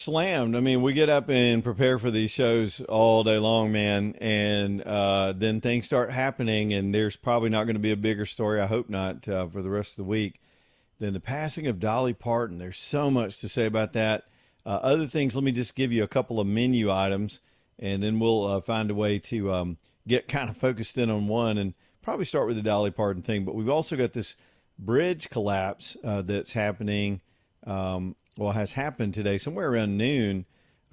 slammed. I mean, we get up and prepare for these shows all day long, man, and then things start happening, and there's probably not going to be a bigger story. I hope not for the rest of the week than the passing of Dolly Parton. There's so much to say about that. Other things, let me just give you a couple of menu items, and then we'll find a way to get kind of focused in on one, and probably start with the Dolly Parton thing. But we've also got this bridge collapse that's happening. Has happened today, somewhere around noon.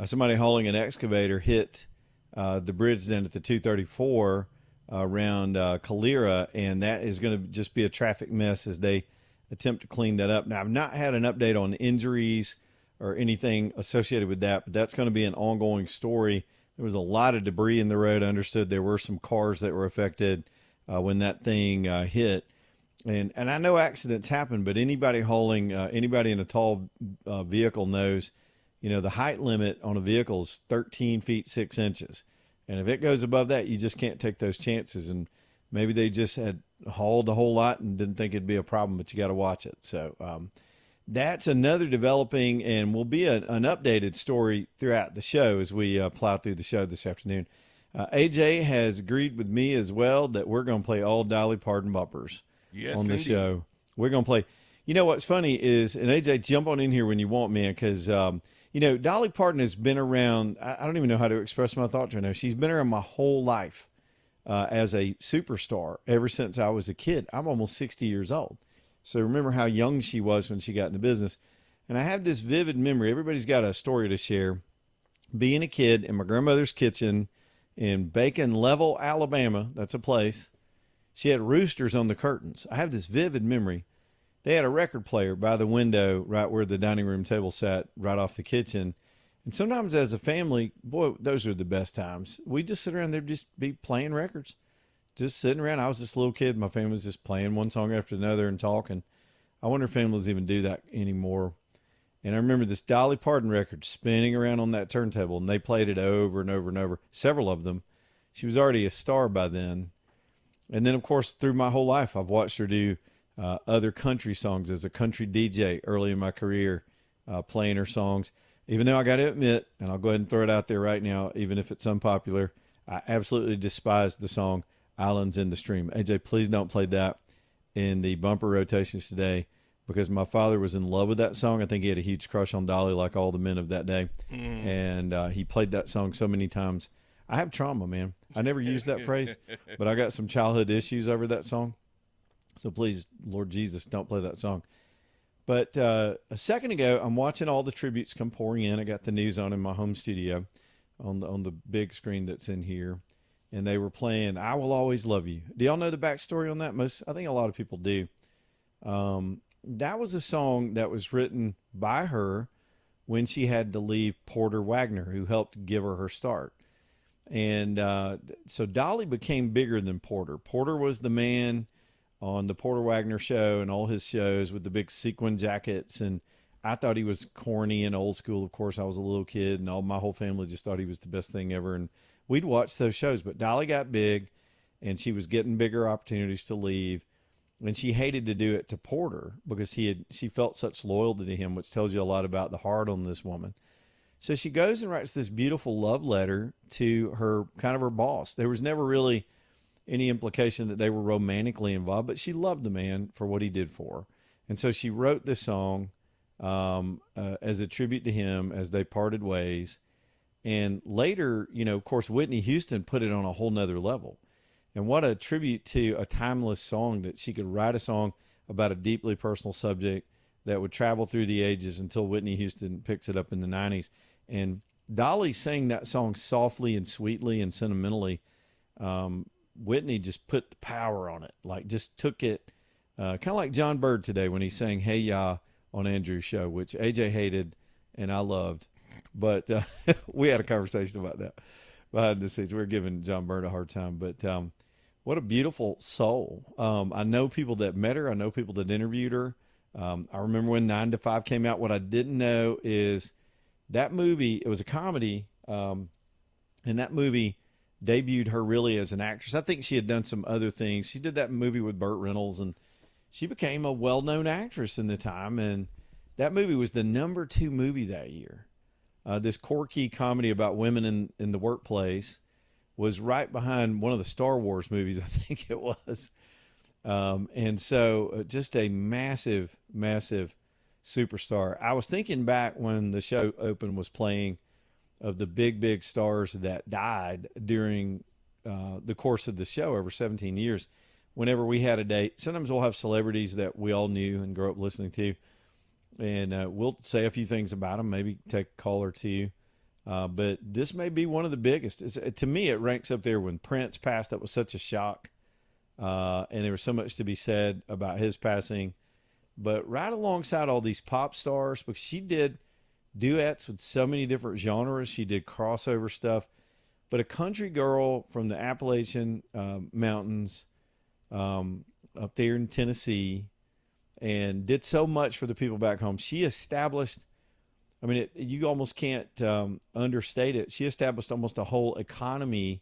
Somebody hauling an excavator hit the bridge down at the 234 around Calera, and that is going to just be a traffic mess as they attempt to clean that up. Now, I've not had an update on injuries or anything associated with that, but that's going to be an ongoing story. There was a lot of debris in the road. I understood there were some cars that were affected when that thing hit. And I know accidents happen, but anybody hauling, anybody in a tall vehicle knows, the height limit on a vehicle is 13 feet 6 inches. And if it goes above that, you just can't take those chances. And maybe they just had hauled a whole lot and didn't think it'd be a problem, but you got to watch it. So that's another developing and will be an updated story throughout the show as we plow through the show this afternoon. AJ has agreed with me as well that we're going to play all Dolly Parton bumpers on the show. We're going to play. You know what's funny is, and AJ, jump on in here when you want, man, because, Dolly Parton has been around. I don't even know how to express my thoughts right now. She's been around my whole life as a superstar ever since I was a kid. I'm almost 60 years old. So remember how young she was when she got in the business. And I have this vivid memory. Everybody's got a story to share. Being a kid in my grandmother's kitchen in Bacon Level, Alabama, that's a place. She had roosters on the curtains. I have this vivid memory. They had a record player by the window right where the dining room table sat, right off the kitchen. And sometimes as a family, boy, those are the best times. We just sit around there, just be playing records, just sitting around. I was this little kid. My family was just playing one song after another and talking. I wonder if families even do that anymore. And I remember this Dolly Parton record spinning around on that turntable, and they played it over and over and over, several of them. She was already a star by then. And then, of course, through my whole life, I've watched her do other country songs as a country DJ early in my career, playing her songs. Even though I got to admit, and I'll go ahead and throw it out there right now, even if it's unpopular, I absolutely despise the song Islands in the Stream. AJ, please don't play that in the bumper rotations today, because my father was in love with that song. I think he had a huge crush on Dolly, like all the men of that day. And he played that song so many times. I have trauma, man. I never used that phrase, but I got some childhood issues over that song. So please, Lord Jesus, don't play that song. But a second ago, I'm watching all the tributes come pouring in. I got the news on in my home studio on the big screen that's in here. And they were playing I Will Always Love You. Do y'all know the backstory on that? I think a lot of people do. That was a song that was written by her when she had to leave Porter Wagner, who helped give her start. And so Dolly became bigger than Porter. Porter was the man on the Porter Wagner show and all his shows with the big sequin jackets. And I thought he was corny and old school. Of course, I was a little kid, and my whole family just thought he was the best thing ever. And we'd watch those shows. But Dolly got big, and she was getting bigger opportunities to leave. And she hated to do it to Porter because she felt such loyalty to him, which tells you a lot about the heart on this woman. So she goes and writes this beautiful love letter to her boss. There was never really any implication that they were romantically involved, but she loved the man for what he did for her. And so she wrote this song as a tribute to him as they parted ways. And later, of course, Whitney Houston put it on a whole nother level. And what a tribute to a timeless song, that she could write a song about a deeply personal subject that would travel through the ages until Whitney Houston picks it up in the 90s. And Dolly sang that song softly and sweetly and sentimentally. Whitney just put the power on it, like just took it, kind of like John Bird today when he sang Hey Ya on Andrew's show, which AJ hated and I loved. But we had a conversation about that behind the scenes. We were giving John Bird a hard time. But what a beautiful soul. I know people that met her. I know people that interviewed her. I remember when 9 to 5 came out. What I didn't know is that movie, it was a comedy, and that movie debuted her really as an actress. I think she had done some other things. She did that movie with Burt Reynolds, and she became a well-known actress in the time. And that movie was the number 2 movie that year. this quirky comedy about women in the workplace, was right behind one of the Star Wars movies, I think it was. And so just a massive, massive superstar. I was thinking back when the show opened, was playing, of the big, big stars that died during the course of the show over 17 years. Whenever we had a date, sometimes we'll have celebrities that we all knew and grew up listening to, and we'll say a few things about them, maybe take a call or two. But this may be one of the biggest. To me, it ranks up there. When Prince passed, that was such a shock. And there was so much to be said about his passing. But right alongside all these pop stars, because she did duets with so many different genres. She did crossover stuff. But a country girl from the Appalachian Mountains up there in Tennessee, and did so much for the people back home. She established, I mean, you almost can't understate it. She established almost a whole economy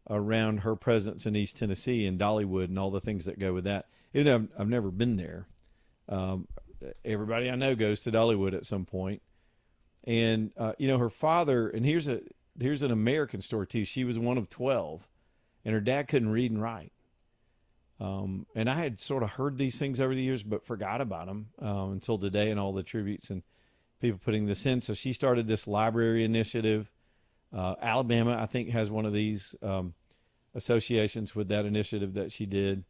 around her presence in East Tennessee and Dollywood and all the things that go with that. Even though I've never been there. Everybody I know goes to Dollywood at some point. And, her father, and here's an American story too. She was one of 12, and her dad couldn't read and write. And I had sort of heard these things over the years, but forgot about them until today, and all the tributes and people putting this in. So she started this library initiative. Alabama, I think, has one of these associations with that initiative that she did.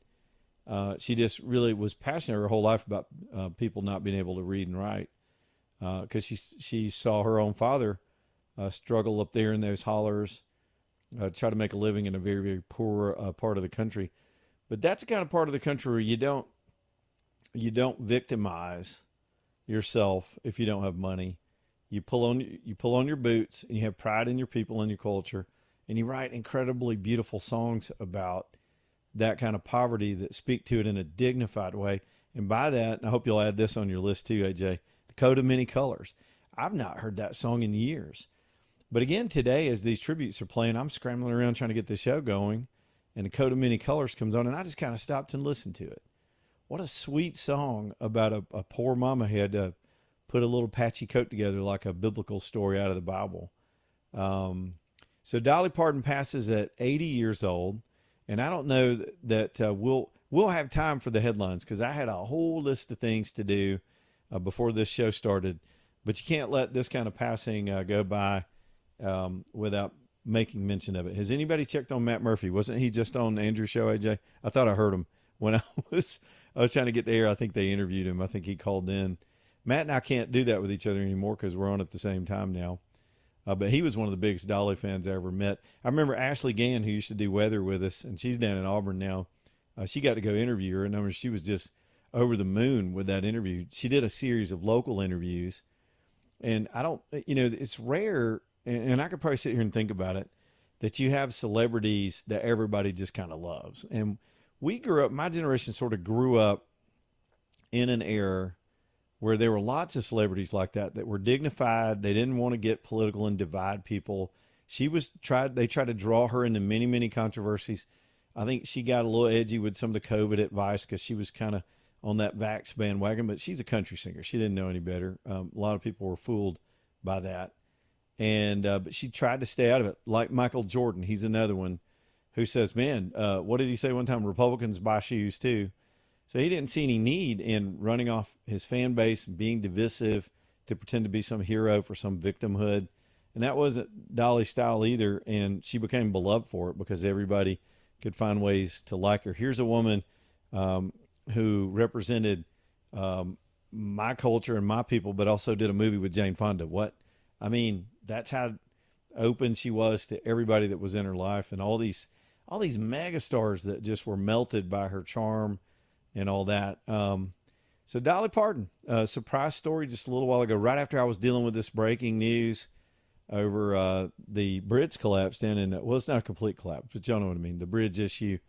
She just really was passionate her whole life about people not being able to read and write, because she saw her own father struggle up there in those hollers, try to make a living in a very, very poor part of the country. But that's the kind of part of the country where you don't victimize yourself if you don't have money. You pull on your boots, and you have pride in your people and your culture, and you write incredibly beautiful songs about that kind of poverty that speak to it in a dignified way. And by that, and I hope you'll add this on your list too, AJ, The Coat of Many Colors. I've not heard that song in years. But again, today, as these tributes are playing, I'm scrambling around trying to get the show going, and The Coat of Many Colors comes on, and I just kind of stopped and listened to it. What a sweet song about a poor mama who had to put a little patchy coat together like a biblical story out of the Bible. So Dolly Parton passes at 80 years old, and I don't know that we'll have time for the headlines, because I had a whole list of things to do before this show started. But you can't let this kind of passing go by without making mention of it. Has anybody checked on Matt Murphy? Wasn't he just on Andrew's show, AJ? I thought I heard him when I was trying to get the air. I think they interviewed him. I think he called in. Matt and I can't do that with each other anymore because we're on at the same time now. But he was one of the biggest Dolly fans I ever met. I remember Ashley Gann, who used to do weather with us, and she's down in Auburn now. She got to go interview her, and I mean, she was just over the moon with that interview. She did a series of local interviews, and I don't, it's rare, and I could probably sit here and think about it, that you have celebrities that everybody just kind of loves. And we grew up, my generation sort of grew up in an era where there were lots of celebrities like that were dignified. They didn't want to get political and divide people. They tried to draw her into many, many controversies. I think she got a little edgy with some of the COVID advice because she was kind of on that vax bandwagon, but she's a country singer. She didn't know any better. A lot of people were fooled by that. And but she tried to stay out of it. Like Michael Jordan, he's another one who says, man, what did he say one time? Republicans buy shoes too. So he didn't see any need in running off his fan base and being divisive to pretend to be some hero for some victimhood. And that wasn't Dolly's style either. And she became beloved for it because everybody could find ways to like her. Here's a woman who represented my culture and my people, but also did a movie with Jane Fonda. That's how open she was to everybody that was in her life, and all these mega stars that just were melted by her charm and all that. So Dolly Parton, surprise story just a little while ago, right after I was dealing with this breaking news over the bridge collapse down in, well, it's not a complete collapse, but y'all know what I mean, the bridge issue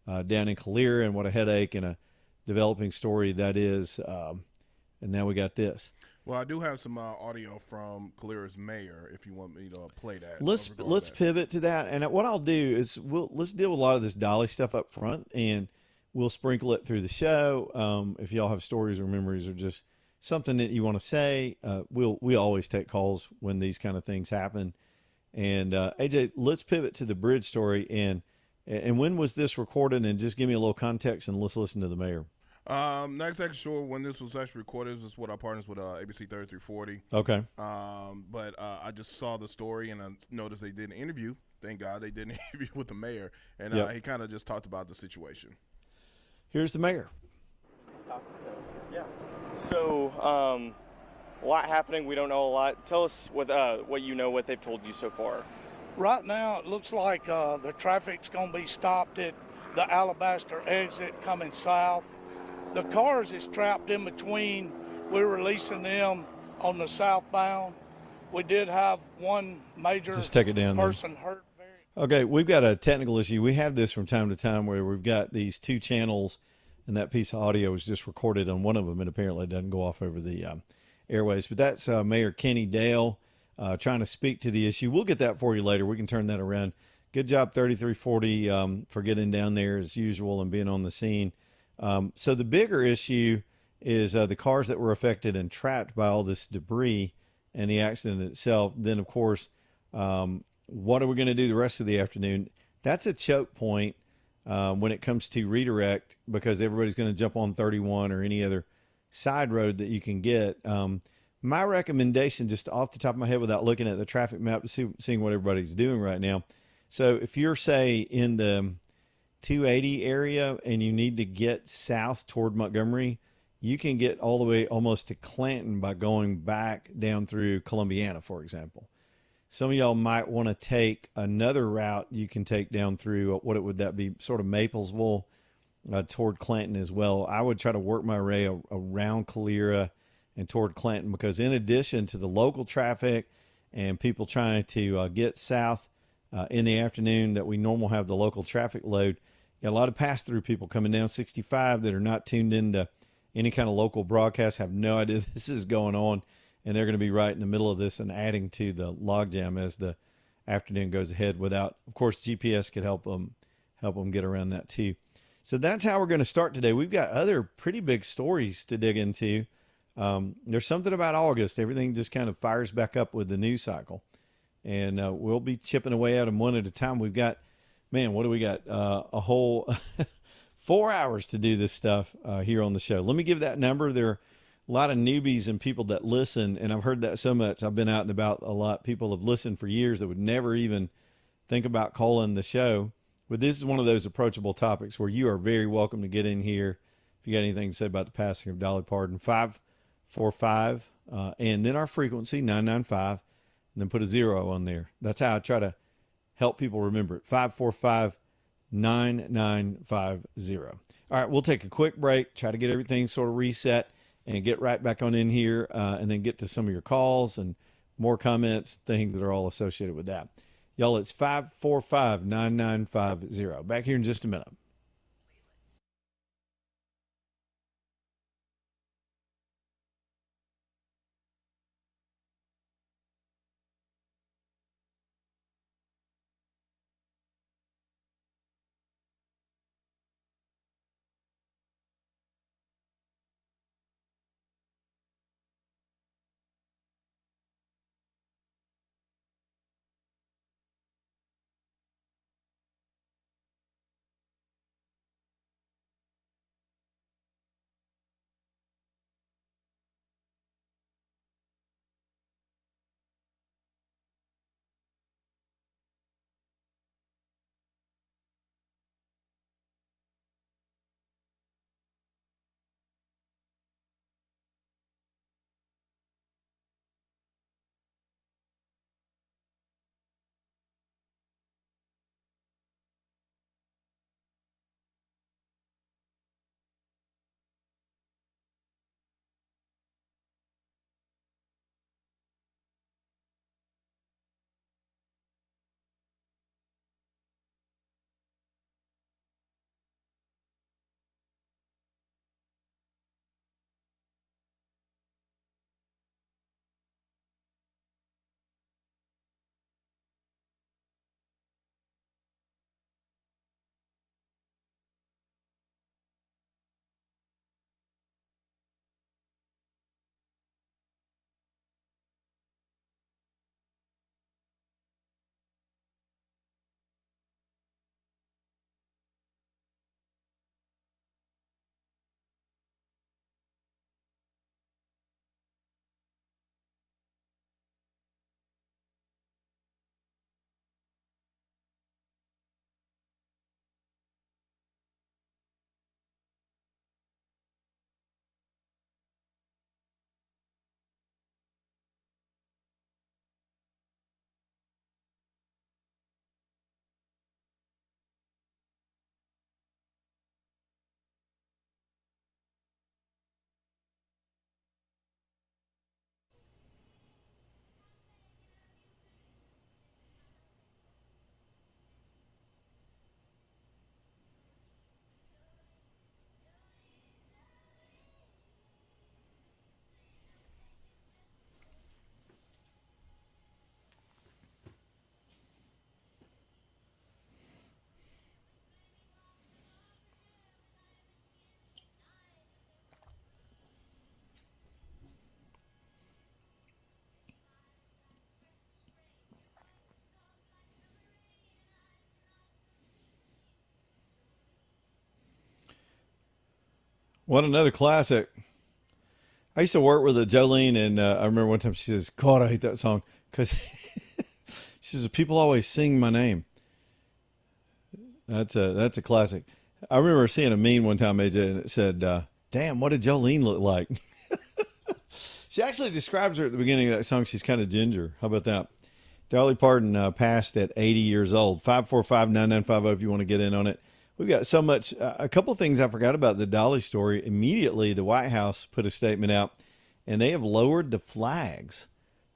down in Calera, and what a headache and a developing story that is. And now we got this. Well, I do have some audio from Calera's mayor if you want me to play that. Let's pivot to that. And what I'll do is let's deal with a lot of this Dolly stuff up front, and we'll sprinkle it through the show. If y'all have stories or memories or just something that you want to say, we always take calls when these kind of things happen. And AJ, let's pivot to the bridge story. And when was this recorded? And just give me a little context, and let's listen to the mayor. Not exactly sure when this was actually recorded. This is what our partners with ABC 3340. Okay. But I just saw the story and I noticed they did an interview. Thank God they did an interview with the mayor, and he kind of just talked about the situation. Here's the mayor. Yeah. So, a lot happening. We don't know a lot. Tell us what you know, what they've told you so far. Right now, it looks like the traffic's going to be stopped at the Alabaster exit coming south. The cars is trapped in between. We're releasing them on the southbound. We did have one major Just take it down person hurt. Okay, we've got a technical issue. We have this from time to time where we've got these two channels, and that piece of audio is just recorded on one of them, and apparently it doesn't go off over the airways. But that's Mayor Kenny Dale trying to speak to the issue. We'll get that for you later. We can turn that around. Good job, 3340, for getting down there as usual and being on the scene. So the bigger issue is the cars that were affected and trapped by all this debris and the accident itself. Then, of course, what are we going to do the rest of the afternoon? That's a choke point when it comes to redirect, because everybody's going to jump on 31 or any other side road that you can get. My recommendation, just off the top of my head without looking at the traffic map, seeing what everybody's doing right now. So if you're, say, in the 280 area and you need to get south toward Montgomery, you can get all the way almost to Clanton by going back down through Columbiana, for example. Some of y'all might want to take another route. You can take down through, what would that be, sort of Maplesville toward Clanton as well. I would try to work my way around Calera and toward Clanton, because in addition to the local traffic and people trying to get south in the afternoon that we normally have the local traffic load, you got a lot of pass-through people coming down 65 that are not tuned into any kind of local broadcast, have no idea this is going on, and they're going to be right in the middle of this and adding to the logjam as the afternoon goes ahead. Without, of course, GPS could help them get around that too. So that's how we're going to start today. We've got other pretty big stories to dig into. There's something about August. Everything just kind of fires back up with the news cycle, and we'll be chipping away at them one at a time. We've got, man, what do we got? A whole 4 hours to do this stuff here on the show. Let me give that number. There are a lot of newbies and people that listen, and I've heard that so much. I've been out and about a lot. People have listened for years that would never even think about calling the show. But this is one of those approachable topics where you are very welcome to get in here. If you got anything to say about the passing of Dolly Parton, 545, and then our frequency, 995, and then put a 0 on there. That's how I try to help people remember it, 545-9950. All right, we'll take a quick break, try to get everything sort of reset, and get right back on in here, and then get to some of your calls and more comments, things that are all associated with that. Y'all, it's 545-9950. Back here in just a minute. What another classic. I used to work with a Jolene, and I remember one time she says, God, I hate that song. Because she says, people always sing my name. That's a classic. I remember seeing a meme one time, AJ, and it said, damn, what did Jolene look like? She actually describes her at the beginning of that song. She's kind of ginger. How about that? Dolly Parton passed at 80 years old. 545-9950 if you want to get in on it. We've got so much. A couple of things I forgot about the Dolly story. Immediately, the White House put a statement out, and they have lowered the flags.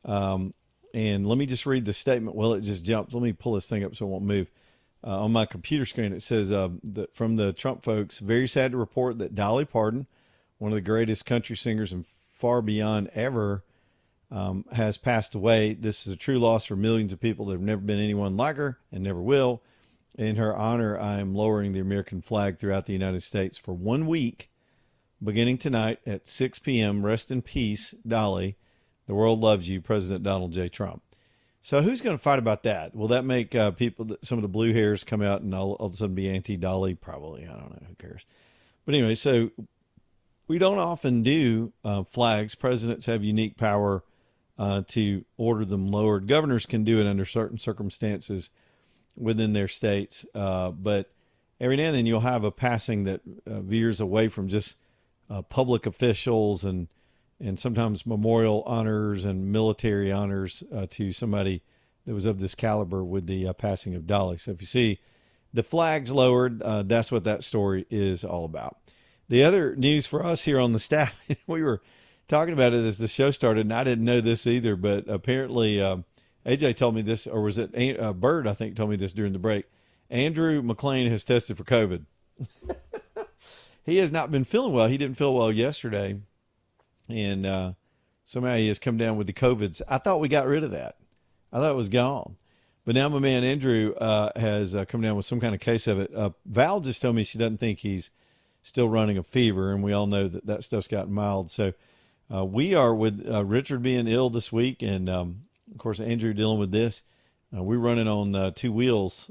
And let me just read the statement. Well, it just jumped. Let me pull this thing up so it won't move. On my computer screen, it says, from the Trump folks, very sad to report that Dolly Parton, one of the greatest country singers and far beyond ever, has passed away. This is a true loss for millions of people. There have never been anyone like her and never will. In her honor, I am lowering the American flag throughout the United States for 1 week, beginning tonight at 6 p.m. Rest in peace, Dolly. The world loves you, President Donald J. Trump. So who's going to fight about that? Will that make people, some of the blue hairs come out and all of a sudden be anti-Dolly? Probably. I don't know. Who cares? But anyway, so we don't often do flags. Presidents have unique power to order them lowered. Governors can do it under certain circumstances within their states. But every now and then you'll have a passing that veers away from just public officials and sometimes memorial honors and military honors to somebody that was of this caliber with the passing of Dolly. So if you see the flags lowered, that's what that story is all about. The other news for us here on the staff, we were talking about it as the show started, and I didn't know this either, but apparently AJ told me this, or was it Bird, I think, told me this during the break. Andrew McLean has tested for COVID. He has not been feeling well. He didn't feel well yesterday, and somehow he has come down with the COVIDs. I thought we got rid of that. I thought it was gone. But now my man Andrew has come down with some kind of case of it. Val just told me she doesn't think he's still running a fever, and we all know that stuff's gotten mild. So we are with Richard being ill this week, and of course Andrew dealing with this. We're running on 2 wheels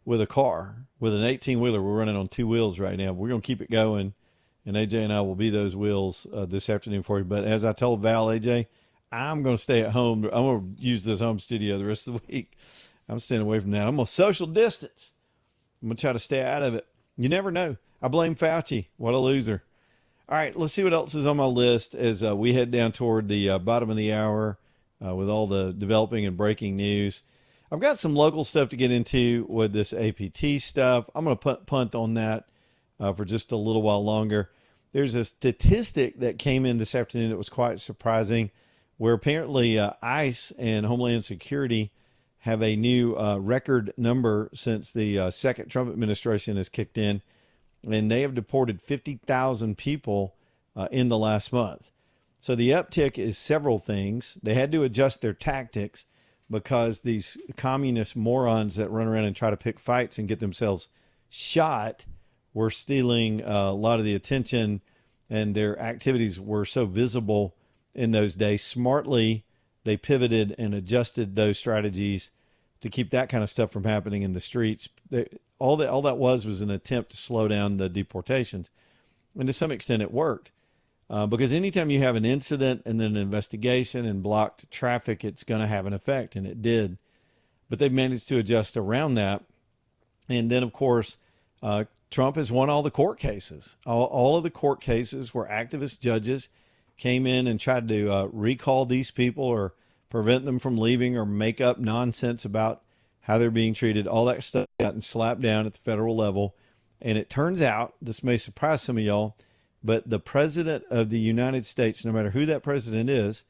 with a car, with an 18-wheeler. We're running on 2 wheels right now. We're going to keep it going, and AJ and I will be those wheels this afternoon for you. But as I told Val, AJ, I'm going to stay at home. I'm going to use this home studio the rest of the week. I'm staying away from that. I'm going to social distance. I'm going to try to stay out of it. You never know. I blame Fauci. What a loser. All right, let's see what else is on my list as we head down toward the bottom of the hour with all the developing and breaking news. I've got some local stuff to get into with this APT stuff. I'm going to punt on that for just a little while longer. There's a statistic that came in this afternoon that was quite surprising, where apparently ICE and Homeland Security have a new record number since the second Trump administration has kicked in, and they have deported 50,000 people in the last month. So the uptick is several things. They had to adjust their tactics because these communist morons that run around and try to pick fights and get themselves shot were stealing a lot of the attention, and their activities were so visible in those days. Smartly, they pivoted and adjusted those strategies to keep that kind of stuff from happening in the streets. All that was an attempt to slow down the deportations. And to some extent it worked. Because anytime you have an incident and then an investigation and blocked traffic, it's going to have an effect, and it did. But they've managed to adjust around that. And then, of course, Trump has won all the court cases. All of the court cases where activist judges came in and tried to recall these people or prevent them from leaving or make up nonsense about how they're being treated. All that stuff gotten slapped down at the federal level. And it turns out, this may surprise some of y'all, but the president of the United States, no matter who that president is,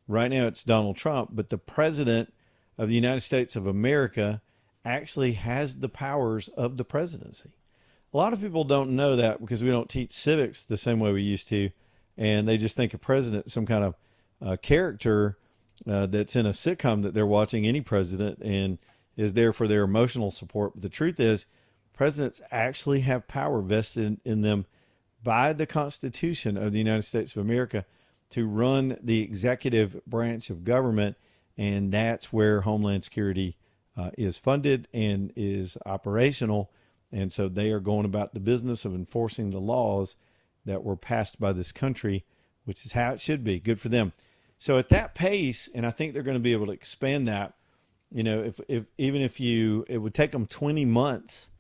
right now it's Donald Trump, but the president of the United States of America actually has the powers of the presidency. A lot of people don't know that because we don't teach civics the same way we used to, and they just think a president is some kind of character that's in a sitcom that they're watching, any president, and is there for their emotional support. But the truth is, presidents actually have power vested in them by the Constitution of the United States of America to run the executive branch of government, and that's where Homeland Security is funded and is operational. And so they are going about the business of enforcing the laws that were passed by this country, which is how it should be. Good for them. So at that pace, and I think they're going to be able to expand that, if even if it would take them 20 months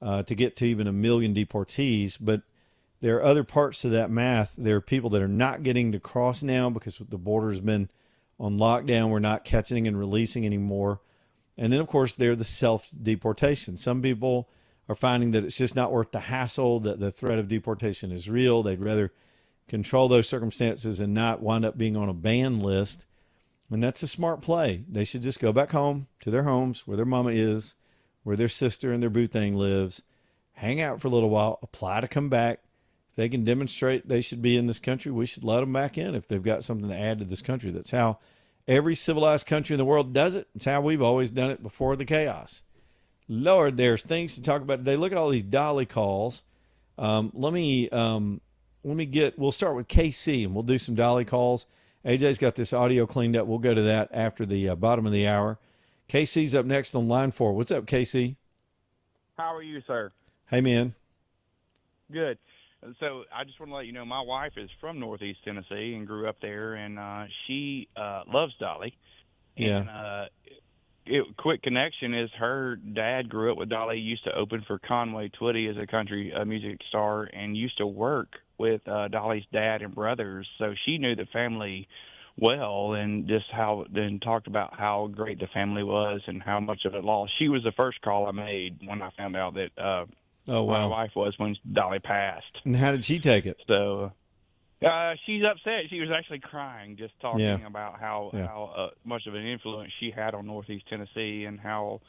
to get to even 1 million deportees, but there are other parts to that math. There are people that are not getting to cross now because the border has been on lockdown. We're not catching and releasing anymore. And then, of course, there are the self-deportation. Some people are finding that it's just not worth the hassle, that the threat of deportation is real. They'd rather control those circumstances and not wind up being on a ban list. And that's a smart play. They should just go back home to their homes where their mama is, where their sister and their boo thing lives, hang out for a little while, apply to come back. If they can demonstrate they should be in this country, we should let them back in if they've got something to add to this country. That's how every civilized country in the world does it. It's how we've always done it before the chaos. Lord, there's things to talk about today. Look at all these dolly calls. We'll start with KC and we'll do some dolly calls. AJ's got this audio cleaned up. We'll go to that after the bottom of the hour. KC's up next on line 4. What's up, KC? How are you, sir? Hey, man. Good. So I just want to let you know my wife is from Northeast Tennessee and grew up there, and she loves Dolly. Yeah. And quick connection is her dad grew up with Dolly, used to open for Conway Twitty as a country music star, and used to work with Dolly's dad and brothers. So she knew the family well, and talked about how great the family was and how much of it lost. She was the first call I made when I found out that my wife was when Dolly passed. And how did she take it? So she's upset. She was actually crying just talking about how much of an influence she had on Northeast Tennessee and how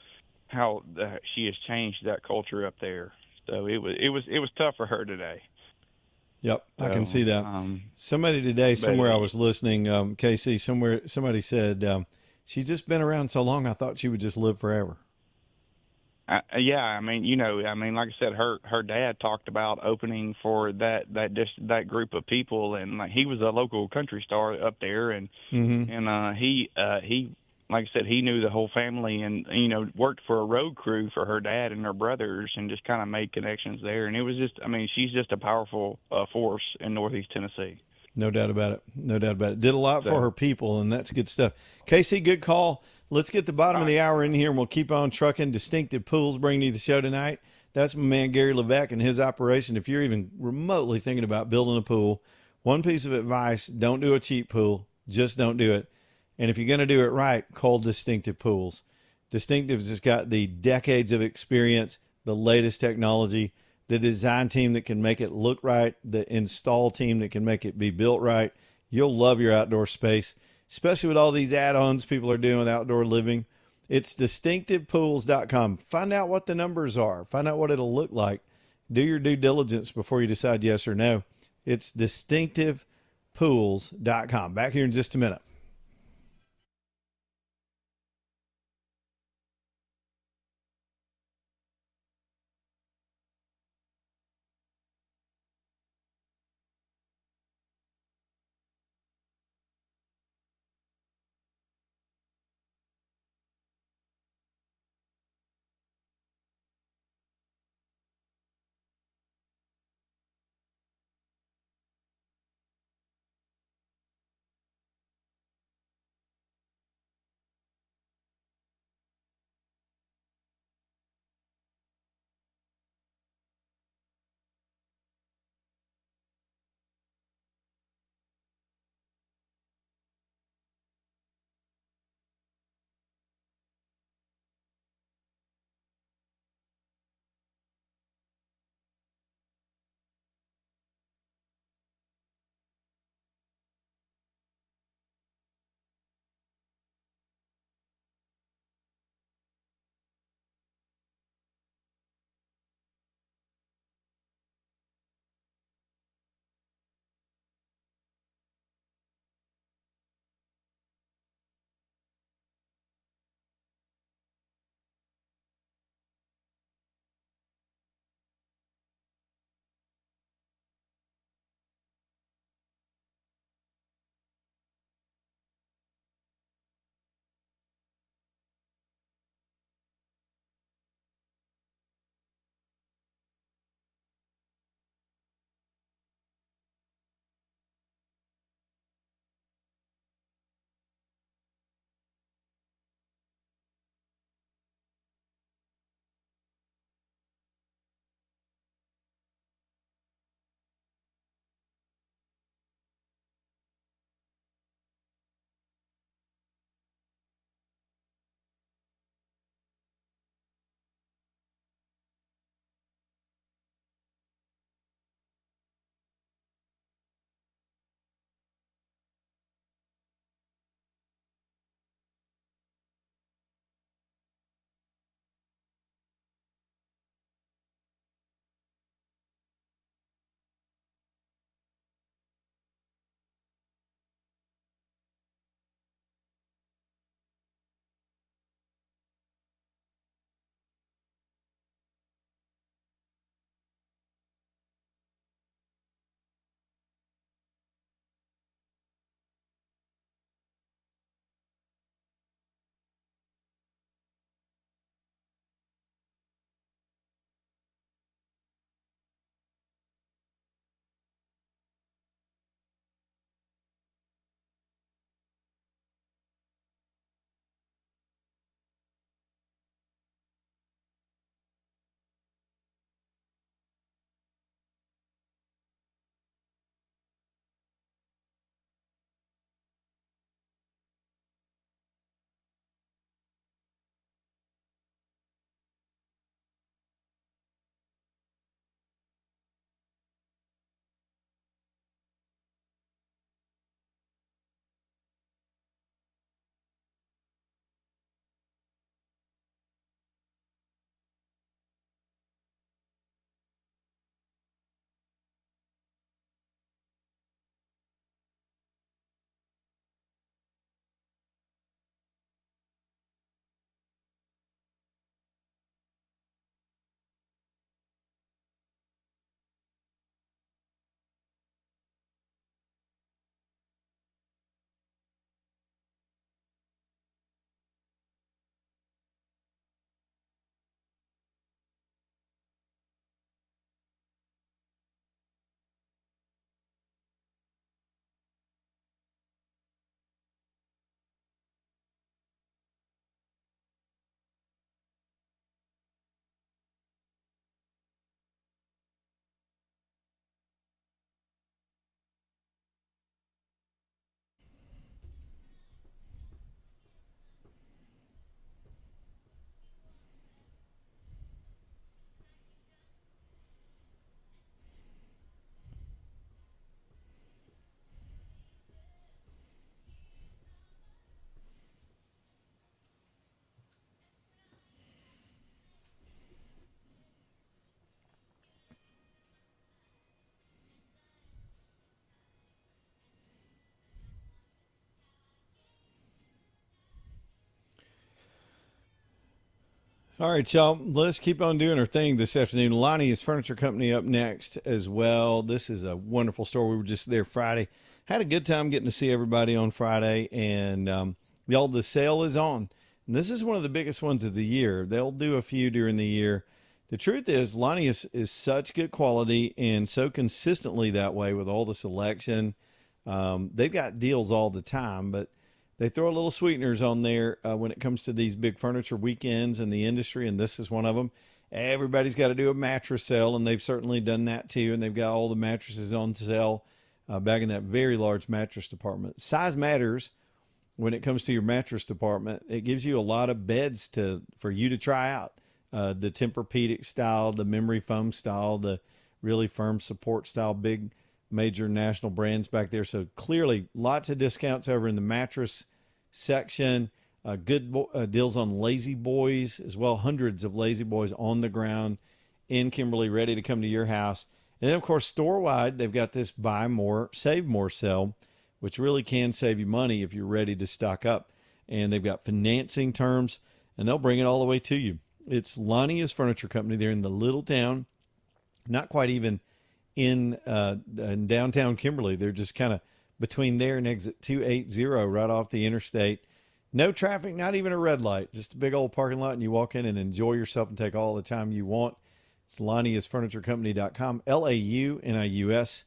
she has changed that culture up there. So it was tough for her today. Yep, I can see that. Somebody today, somewhere I was listening, KC, somebody said, she's just been around so long, I thought she would just live forever. Like I said, her dad talked about opening for that group of people, and he was a local country star up there, and he like I said, he knew the whole family, and worked for a road crew for her dad and her brothers, and just kind of made connections there. And it was just, she's just a powerful force in Northeast Tennessee. No doubt about it. No doubt about it. Did a lot for her people, and that's good stuff. Casey, good call. Let's get the bottom of the hour in here, and we'll keep on trucking. Distinctive Pools bringing you the show tonight. That's my man Gary Levesque and his operation. If you're even remotely thinking about building a pool, one piece of advice: don't do a cheap pool. Just don't do it. And if you're going to do it right, call Distinctive Pools. Distinctive's just got the decades of experience, the latest technology, the design team that can make it look right, the install team that can make it be built right. You'll love your outdoor space, especially with all these add-ons people are doing with outdoor living. It's distinctivepools.com. Find out what the numbers are. Find out what it'll look like. Do your due diligence before you decide yes or no. It's distinctivepools.com. Back here in just a minute. All right, y'all. Let's keep on doing our thing this afternoon. Lonnie's Furniture Company up next as well. This is a wonderful store. We were just there Friday. Had a good time getting to see everybody on Friday, and y'all, the sale is on. And this is one of the biggest ones of the year. They'll do a few during the year. The truth is, Lonnie is such good quality and so consistently that way with all the selection. They've got deals all the time, but they throw a little sweeteners on there when it comes to these big furniture weekends in the industry, and this is one of them. Everybody's got to do a mattress sale, and they've certainly done that too, and they've got all the mattresses on sale back in that very large mattress department. Size matters when it comes to your mattress department. It gives you a lot of beds for you to try out. The Tempur-Pedic style, the memory foam style, the really firm support style, big major national brands back there. So clearly lots of discounts over in the mattress section. Good deals on Lazy Boys as well. Hundreds of Lazy Boys on the ground in Kimberly, ready to come to your house. And then, of course, store-wide, they've got this buy more, save more sale, which really can save you money if you're ready to stock up. And they've got financing terms, and they'll bring it all the way to you. It's Lonnie's Furniture Company. They're in the little town, not quite even in downtown Kimberly. They're just kind of between there and exit 280 right off the interstate. No traffic, not even a red light, just a big old parking lot, and you walk in and enjoy yourself and take all the time you want. It's Lonnie'sFurnitureCompany.com, LAUNIUS,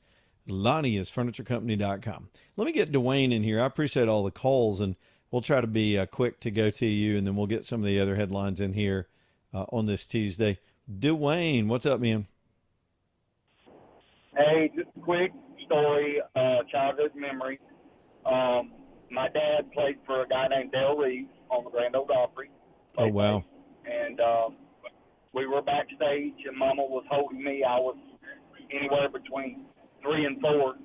Lonnie'sFurnitureCompany.com. Let me get Dwayne in here. I appreciate all the calls, and we'll try to be quick to go to you, and then we'll get some of the other headlines in here on this Tuesday. Dwayne, what's up, man? Hey, just a quick story, childhood memory. My dad played for a guy named Dale Reeves on the Grand Ole Opry. Oh, wow. And we were backstage, and Mama was holding me. I was anywhere between 3 and 4.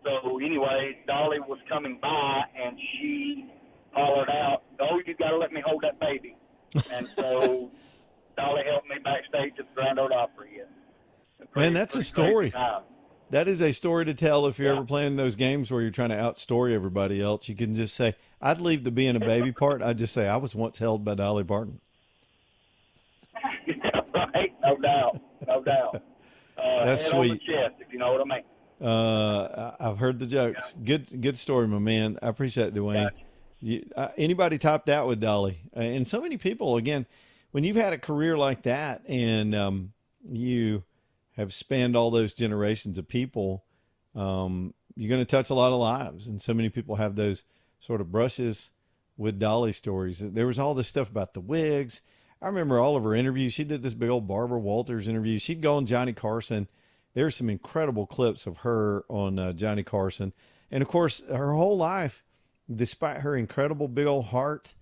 So anyway, Dolly was coming by, and she hollered out, "Oh, you got to let me hold that baby." And so Dolly helped me backstage at the Grand Ole Opry. Man, that's a story. That is a story to tell if you're ever playing those games where you're trying to outstory everybody else. You can just say, I'd leave the being a baby part. I'd just say, I was once held by Dolly Parton. Right, no doubt, no doubt. That's head sweet. On the chest, if you know what I mean. I've heard the jokes. Good story, my man. I appreciate it, Dwayne. Gotcha. Anybody top that with Dolly? And so many people, again, when you've had a career like that and you have spanned all those generations of people, you're going to touch a lot of lives. And so many people have those sort of brushes with Dolly stories. There was all this stuff about the wigs. I remember all of her interviews. She did this big old Barbara Walters interview. She'd go on Johnny Carson. There were some incredible clips of her on Johnny Carson. And, of course, her whole life, despite her incredible big old heart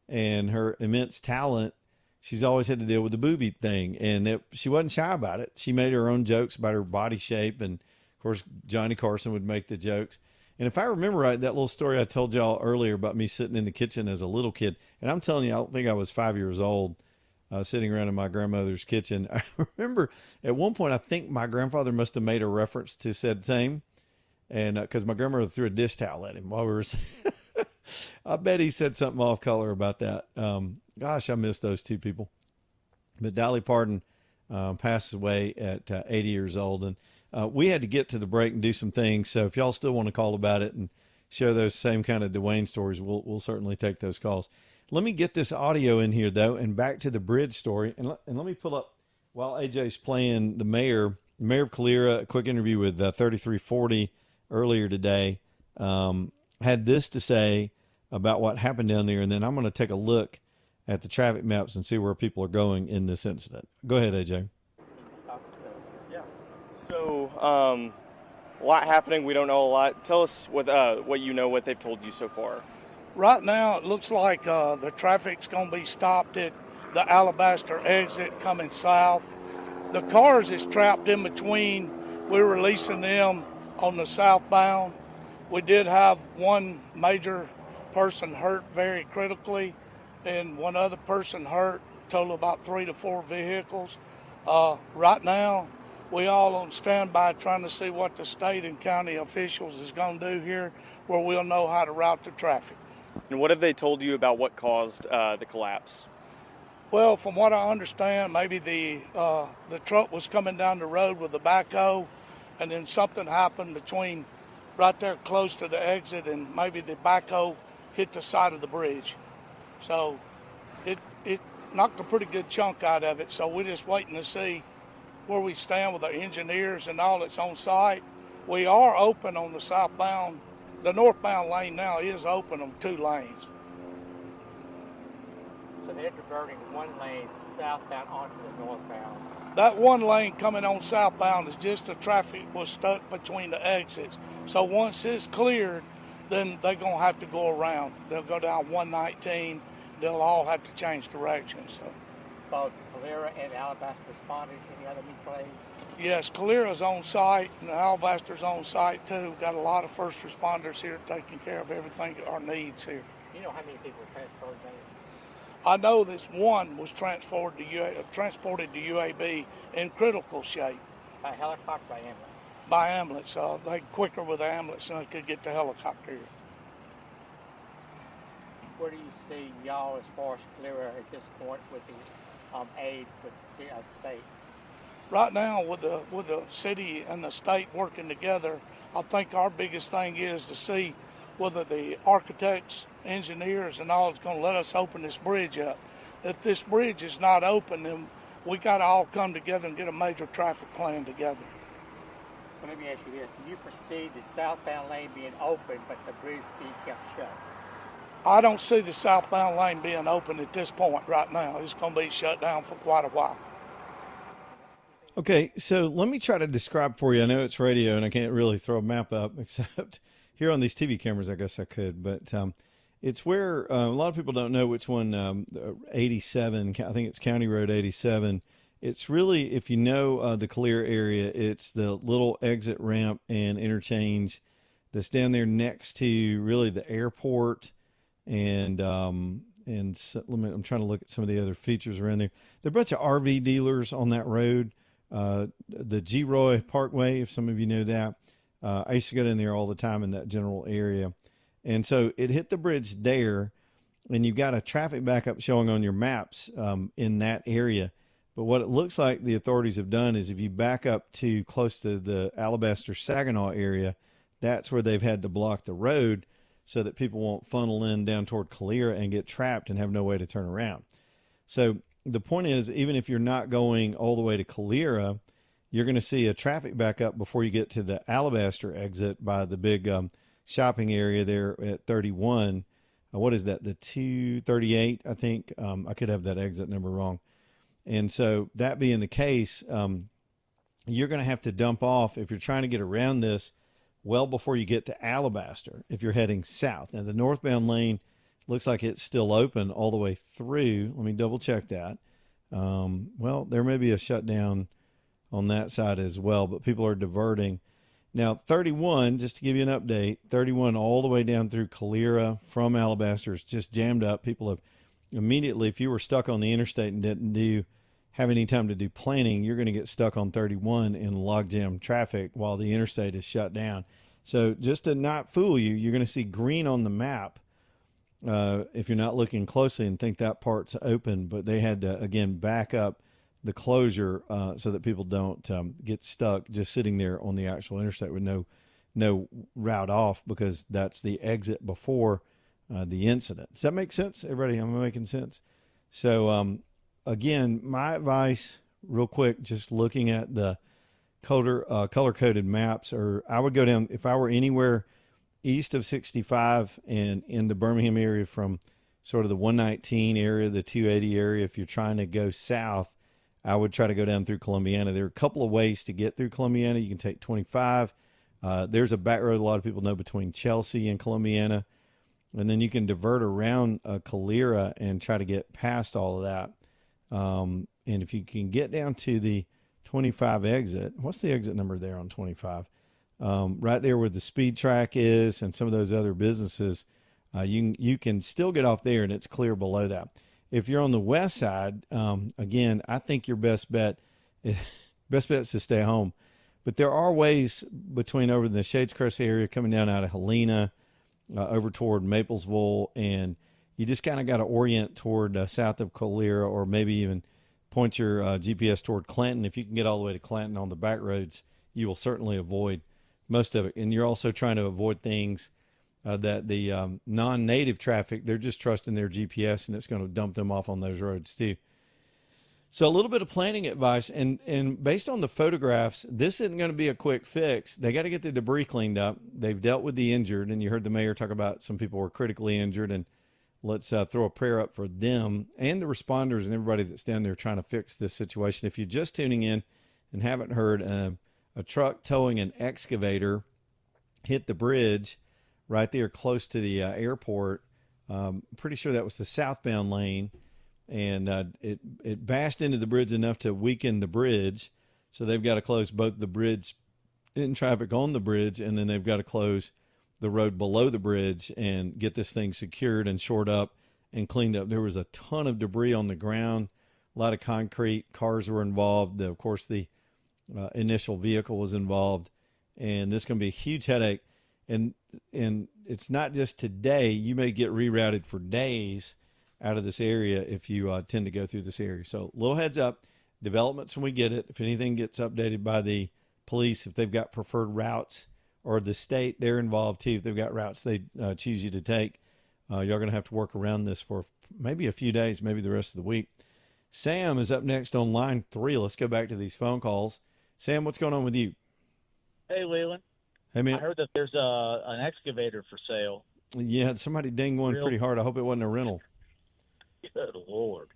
and her immense talent, she's always had to deal with the booby thing. And she wasn't shy about it. She made her own jokes about her body shape. And, of course, Johnny Carson would make the jokes. And if I remember right, that little story I told y'all earlier about me sitting in the kitchen as a little kid, and I'm telling you, I don't think I was 5 years old, sitting around in my grandmother's kitchen. I remember at one point, I think my grandfather must have made a reference to said same. And because my grandmother threw a dish towel at him while we were I bet he said something off color about that. Gosh, I miss those two people. But Dolly Parton passes away at 80 years old. And we had to get to the break and do some things. So if y'all still want to call about it and share those same kind of Dwayne stories, we'll certainly take those calls. Let me get this audio in here, though, and back to the bridge story. And let me pull up, while AJ's playing, the mayor of Calera, a quick interview with 3340 earlier today, had this to say about what happened down there. And then I'm going to take a look at the traffic maps and see where people are going in this incident. Go ahead, AJ. Yeah. So, a lot happening. We don't know a lot. Tell us what you know, what they've told you so far. Right now, it looks like the traffic's going to be stopped at the Alabaster exit coming south. The cars is trapped in between. We're releasing them on the southbound. We did have one major person hurt very critically and one other person hurt, total about 3 to 4 vehicles. Right now, we all on standby trying to see what the state and county officials is going to do here, where we'll know how to route the traffic. And what have they told you about what caused the collapse? Well, from what I understand, maybe the truck was coming down the road with the backhoe, and then something happened between right there close to the exit, and maybe the backhoe hit the side of the bridge. So it knocked a pretty good chunk out of it. So we're just waiting to see where we stand with our engineers and all that's on site. We are open on the southbound. The northbound lane now is open on 2 lanes. So they're diverting one lane southbound onto the northbound. That one lane coming on southbound is just the traffic was stuck between the exits. So once it's cleared, then they're going to have to go around. They'll go down 119. They'll all have to change directions. So. Both Calera and Alabaster responded. Any other mutual aid? Yes, Calera's on site and Alabaster's on site too. We've got a lot of first responders here taking care of everything, our needs here. Do you know how many people were transported there? I know this one was transported to UAB in critical shape. By helicopter, by ambulance? By ambulance. They quicker with the ambulance than they could get the helicopter here. Where do you see y'all as far as Calera at this point with the aid with the state? Right now, with the city and the state working together, I think our biggest thing is to see whether the architects, engineers, and all is going to let us open this bridge up. If this bridge is not open, then we got to all come together and get a major traffic plan together. So let me ask you this. Do you foresee the southbound lane being open but the bridge being kept shut? I don't see the southbound lane being open at this point right now. It's going to be shut down for quite a while. Okay, so let me try to describe for you. I know it's radio and I can't really throw a map up except here on these TV cameras. I guess I could, but it's where a lot of people don't know which one, 87, I think it's County Road 87. It's really, if you know the Calera area, it's the little exit ramp and interchange that's down there next to really the airport. And so, I'm trying to look at some of the other features around there. There are a bunch of RV dealers on that road. The G. Roy Parkway, if some of you know that. I used to go down there all the time in that general area. And so it hit the bridge there, and you've got a traffic backup showing on your maps in that area. But what it looks like the authorities have done is if you back up to close to the Alabaster Saginaw area, that's where they've had to block the road so that people won't funnel in down toward Calera and get trapped and have no way to turn around. So the point is, even if you're not going all the way to Calera, you're going to see a traffic backup before you get to the Alabaster exit by the big shopping area there at 31. What is that? The 238, I think. I could have that exit number wrong. And so that being the case, you're going to have to dump off if you're trying to get around this well before you get to Alabaster if you're heading south. Now, the northbound lane looks like it's still open all the way through. Let me double check that. Well, there may be a shutdown on that side as well, but people are diverting. Now, 31, just to give you an update, 31 all the way down through Calera from Alabaster is just jammed up. People have immediately, if you were stuck on the interstate and didn't have any time to do planning, you're going to get stuck on 31 in logjam traffic while the interstate is shut down. So just to not fool you, you're going to see green on the map if you're not looking closely and think that part's open, but they had to, again, back up the closure so that people don't get stuck just sitting there on the actual interstate with no route off, because that's the exit before the incident. Does that make sense? Everybody, am I making sense? So, again, my advice real quick, just looking at the color-coded maps, or I would go down, if I were anywhere east of 65 and in the Birmingham area from sort of the 119 area, the 280 area, if you're trying to go south, I would try to go down through Columbiana. There are a couple of ways to get through Columbiana. You can take 25. There's a back road a lot of people know between Chelsea and Columbiana. And then you can divert around Calera and try to get past all of that. And if you can get down to the 25 exit, what's the exit number there on 25? Right there where the speed track is and some of those other businesses, you can still get off there and it's clear below that. If you're on the west side, again, I think your best bet is to stay home. But there are ways between over the Shades Crest area coming down out of Helena, over toward Maplesville, and you just kind of got to orient toward south of Colera, or maybe even point your GPS toward Clanton. If you can get all the way to Clanton on the back roads, you will certainly avoid most of it. And you're also trying to avoid things that the non-native traffic, they're just trusting their GPS, and it's going to dump them off on those roads too. So a little bit of planning advice, and based on the photographs, this isn't going to be a quick fix. They got to get the debris cleaned up. They've dealt with the injured, and you heard the mayor talk about some people were critically injured, and let's throw a prayer up for them and the responders and everybody that's down there trying to fix this situation. If you're just tuning in and haven't heard, a truck towing an excavator hit the bridge right there close to the airport. Pretty sure that was the southbound lane, and it bashed into the bridge enough to weaken the bridge. So they've got to close both the bridge in traffic on the bridge, and then they've got to close the road below the bridge and get this thing secured and shored up and cleaned up. There was a ton of debris on the ground, a lot of concrete. Cars were involved. Of course, the initial vehicle was involved, and this is going to be a huge headache. And it's not just today. You may get rerouted for days out of this area if you tend to go through this area. So little heads up, developments when we get it. If anything gets updated by the police, if they've got preferred routes, or the state, they're involved too. If they've got routes they choose you to take, you're going to have to work around this for maybe a few days, maybe the rest of the week. Sam is up next on line 3. Let's go back to these phone calls. Sam, what's going on with you? Hey, Leland. Hey, man. I heard that there's an excavator for sale. Yeah, somebody dinged one pretty hard. I hope it wasn't a rental. Good Lord.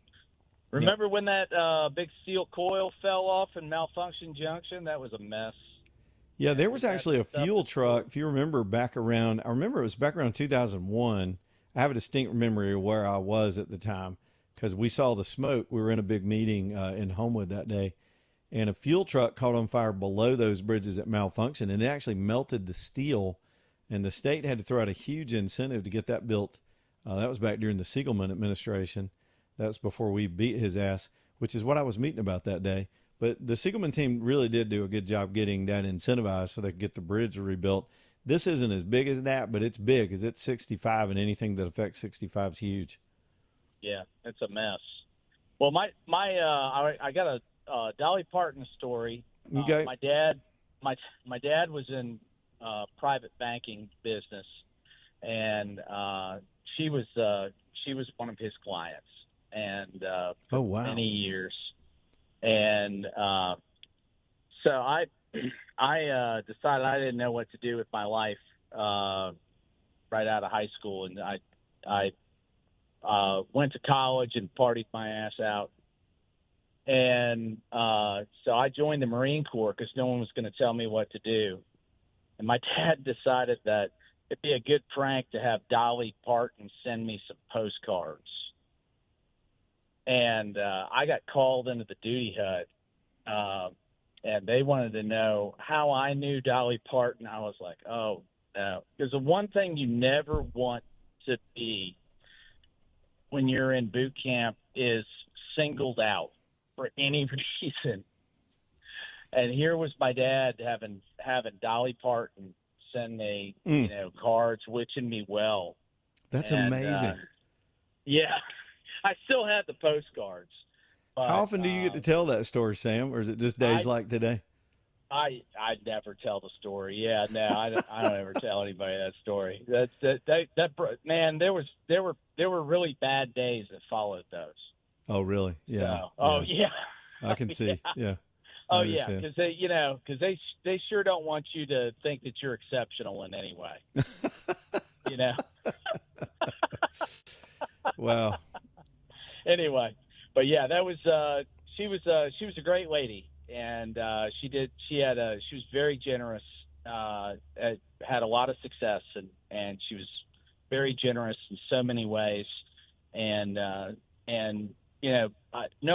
Remember when that big steel coil fell off in Malfunction Junction? That was a mess. Yeah, there was actually a fuel truck, if you remember, I remember it was back around 2001. I have a distinct memory of where I was at the time because we saw the smoke. We were in a big meeting in Homewood that day, and a fuel truck caught on fire below those bridges at Malfunction, and it actually melted the steel, and the state had to throw out a huge incentive to get that built. That was back during the Siegelman administration. That's before we beat his ass, which is what I was meeting about that day. But the Siegelman team really did do a good job getting that incentivized so they could get the bridge rebuilt. This isn't as big as that, but it's big because it's 65, and anything that affects 65 is huge. Yeah, it's a mess. Well, I got a Dolly Parton story. Okay. My dad was in private banking business, and she was one of his clients, and oh wow, many years. And so I decided I didn't know what to do with my life right out of high school, and I went to college and partied my ass out. And so I joined the Marine Corps because no one was going to tell me what to do. And my dad decided that it'd be a good prank to have Dolly Parton send me some postcards. And I got called into the duty hut, and they wanted to know how I knew Dolly Parton. I was like, oh, no. Because the one thing you never want to be when you're in boot camp is singled out for any reason. And here was my dad having Dolly Parton send me, cards wishing me well. That's amazing. Yeah. I still have the postcards. But, how often do you get to tell that story, Sam, or is it just days like today? I never tell the story. Yeah, no, I don't ever tell anybody that story. Man, there were really bad days that followed those. Oh, really? Yeah. So, yeah. I can see. Yeah. Oh yeah, because they sure don't want you to think that you're exceptional in any way. Wow. Anyway, but yeah, that was she was a great lady, and she was very generous, had a lot of success, and she was very generous in so many ways, and no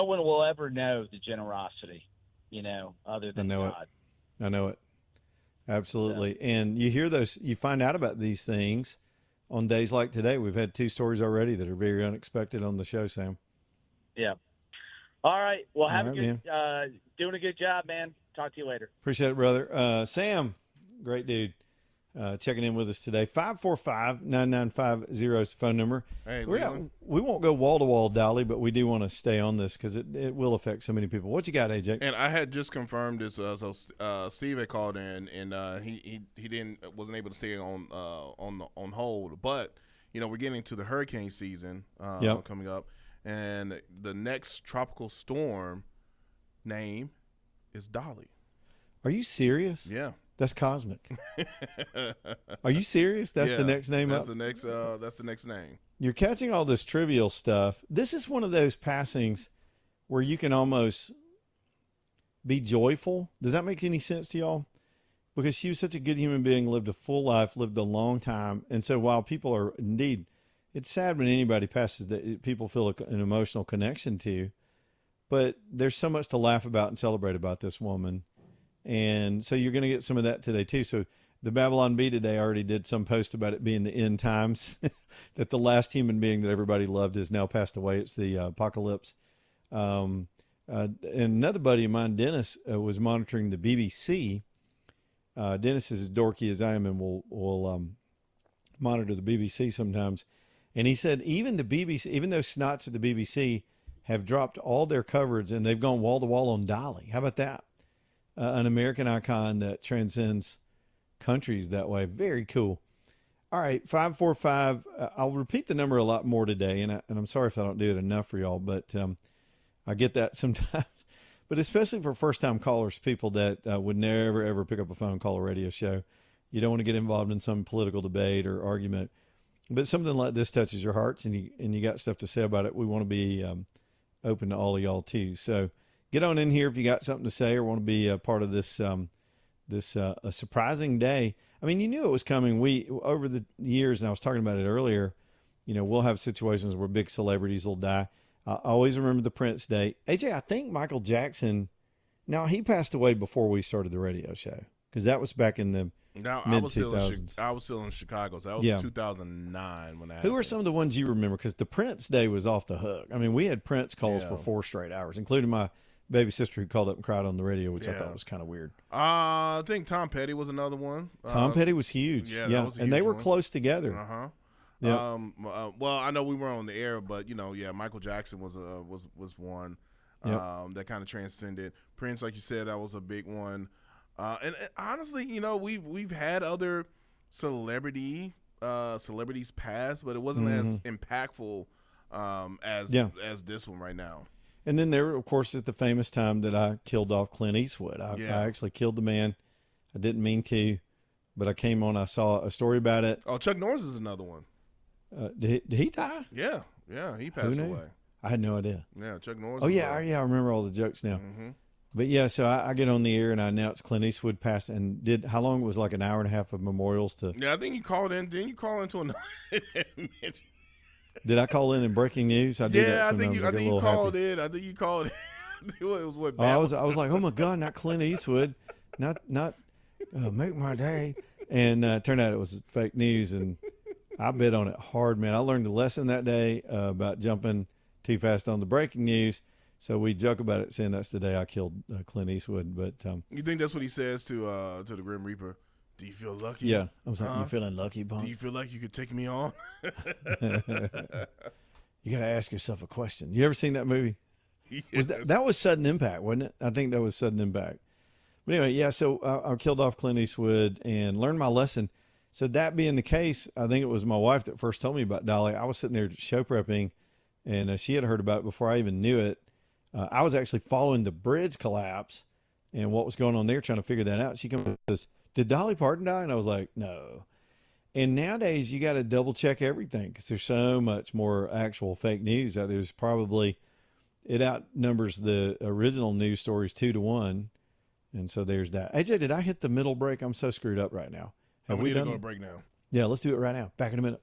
one will ever know the generosity, other than God. I know it. Absolutely. Yeah. And you find out about these things on days like today. We've had 2 stories already that are very unexpected on the show, Sam. Yeah. All right. Well, doing a good job, man. Talk to you later. Appreciate it, brother. Sam, great dude. checking in with us today. 545-9950 is the phone number. Hey, we won't go wall to wall, Dolly, but we do want to stay on this because it will affect so many people. What you got, AJ? And I had just confirmed this. So Steve had called in, and he wasn't able to stay on hold. But we're getting to the hurricane season coming up, and the next tropical storm name is Dolly. Are you serious? Yeah. That's cosmic. Are you serious? That's the next name that's up? That's the next name. You're catching all this trivial stuff. This is one of those passings where you can almost be joyful. Does that make any sense to y'all? Because she was such a good human being, lived a full life, lived a long time. And so while people are indeed, it's sad when anybody passes that people feel an emotional connection to, but there's so much to laugh about and celebrate about this woman. And so you're going to get some of that today too. So the Babylon Bee today already did some post about it being the end times, that the last human being that everybody loved has now passed away. It's the apocalypse. And another buddy of mine, Dennis, was monitoring the BBC. Dennis is as dorky as I am and will monitor the BBC sometimes. And he said even the BBC, even those snots at the BBC have dropped all their coverage and they've gone wall to wall on Dolly. How about that? An American icon that transcends countries that way. Very cool. All right, 545. I'll repeat the number a lot more today, and I'm sorry if I don't do it enough for y'all, but I get that sometimes. But especially for first-time callers, people that would never, ever pick up a phone and call a radio show. You don't want to get involved in some political debate or argument. But something like this touches your hearts, and you got stuff to say about it. We want to be open to all of y'all, too. So get on in here if you got something to say or want to be a part of this a surprising day. I mean, you knew it was coming. We, over the years, and I was talking about it earlier, we'll have situations where big celebrities will die. I always remember the Prince date. AJ, I think Michael Jackson, now he passed away before we started the radio show because that was back in the mid-2000s. I was still in Chicago, so that was 2009 when that happened. Who are some of the ones you remember? Because the Prince day was off the hook. I mean, we had Prince calls for 4 straight hours, including my baby sister who called up and cried on the radio, which I thought was kind of weird. I think Tom Petty was another one. Tom Petty was huge. Yeah. That was a and they huge were one. close together. Uh-huh. Yep. Well, I know we were on the air, but Michael Jackson was one that kind of transcended. Prince, like you said, that was a big one. And honestly, we've had other celebrities pass, but it wasn't as impactful as this one right now. And then there, of course, is the famous time that I killed off Clint Eastwood. I actually killed the man. I didn't mean to, but I came on. I saw a story about it. Oh, Chuck Norris is another one. Did he die? Yeah, he passed away. I had no idea. Yeah, Chuck Norris. Oh, yeah, I remember all the jokes now. Mm-hmm. But, yeah, so I get on the air and I announced Clint Eastwood passed. And how long was like an hour and a half of memorials to? Yeah, I think you called in. Didn't you call into another? Did I call in breaking news? I do that sometimes. I think you called in. I think you called in. It was what? I was like, oh my God, not Clint Eastwood, not make my day. And turned out it was fake news, and I bet on it hard, man. I learned a lesson that day about jumping too fast on the breaking news. So we joke about it, saying that's the day I killed Clint Eastwood. But you think that's what he says to the Grim Reaper? Do you feel lucky? Yeah, I was like, you feeling lucky, punk? Do you feel like you could take me on? You got to ask yourself a question. You ever seen that movie? Yes. Was that was Sudden Impact, wasn't it? I think that was Sudden Impact. But anyway, yeah. So I killed off Clint Eastwood and learned my lesson. So that being the case, I think it was my wife that first told me about Dolly. I was sitting there show prepping, and she had heard about it before I even knew it. I was actually following the bridge collapse and what was going on there, trying to figure that out. She comes and says, "Did Dolly Parton die?" And I was like, "No." And nowadays you got to double check everything because there's so much more actual fake news out there. There's probably, it outnumbers the original news stories 2-1. And so there's that. AJ, did I hit the middle break? I'm so screwed up right now. Have we need to go to break now? Yeah, let's do it right now. Back in a minute.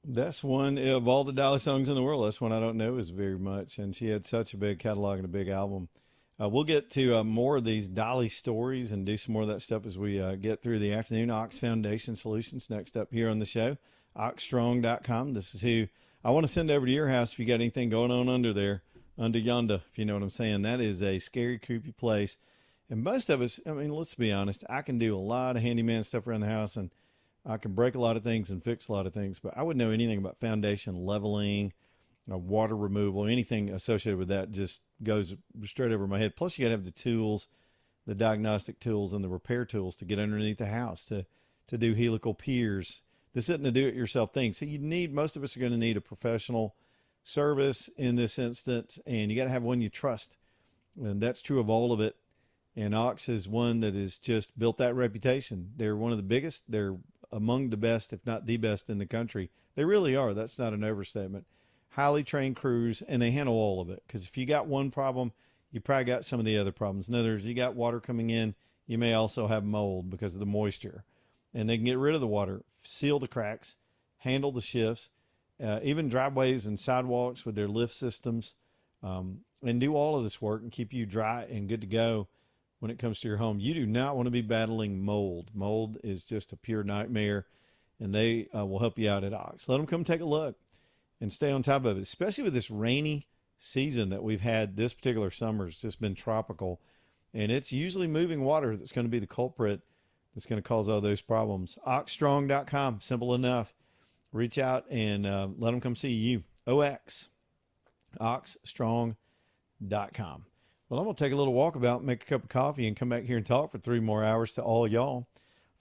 That's one of all the Dolly songs in the world. That's one I don't know as very much, and she had such a big catalog and a big album. We'll get to more of these Dolly stories and do some more of that stuff as we get through the afternoon. Ox Foundation Solutions next up here on the show. OxStrong.com. This is who I want to send over to your house if you got anything going on under there, under yonder, if you know what I'm saying. That is a scary, creepy place. And most of us, I mean, let's be honest, I can do a lot of handyman stuff around the house, and I can break a lot of things and fix a lot of things, but I wouldn't know anything about foundation leveling, water removal, anything associated with that just goes straight over my head. Plus, you got to have the tools, the diagnostic tools and the repair tools to get underneath the house to do helical piers. This isn't a do-it-yourself thing. So most of us are going to need a professional service in this instance, and you got to have one you trust. And that's true of all of it. And Ox is one that has just built that reputation. They're one of the biggest. They're among the best, if not the best in the country. They really are. That's not an overstatement. Highly trained crews, and they handle all of it. Because if you got one problem, you probably got some of the other problems. In other words, you got water coming in, you may also have mold because of the moisture. And they can get rid of the water, seal the cracks, handle the shifts, even driveways and sidewalks with their lift systems, and do all of this work and keep you dry and good to go when it comes to your home. You do not want to be battling mold. Mold is just a pure nightmare, and they will help you out at Ox. Let them come take a look and stay on top of it, especially with this rainy season that we've had. This particular summer has just been tropical, and it's usually moving water that's going to be the culprit that's going to cause all those problems. OxStrong.com, simple enough. Reach out and let them come see you. OX, OxStrong.com. Well, I'm going to take a little walkabout, make a cup of coffee, and come back here and talk for 3 more hours to all y'all.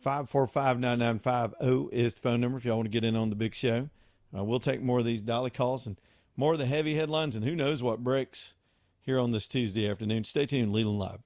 545-9950 is the phone number if y'all want to get in on the big show. We'll take more of these Dolly calls and more of the heavy headlines, and who knows what breaks here on this Tuesday afternoon. Stay tuned, Leland Live.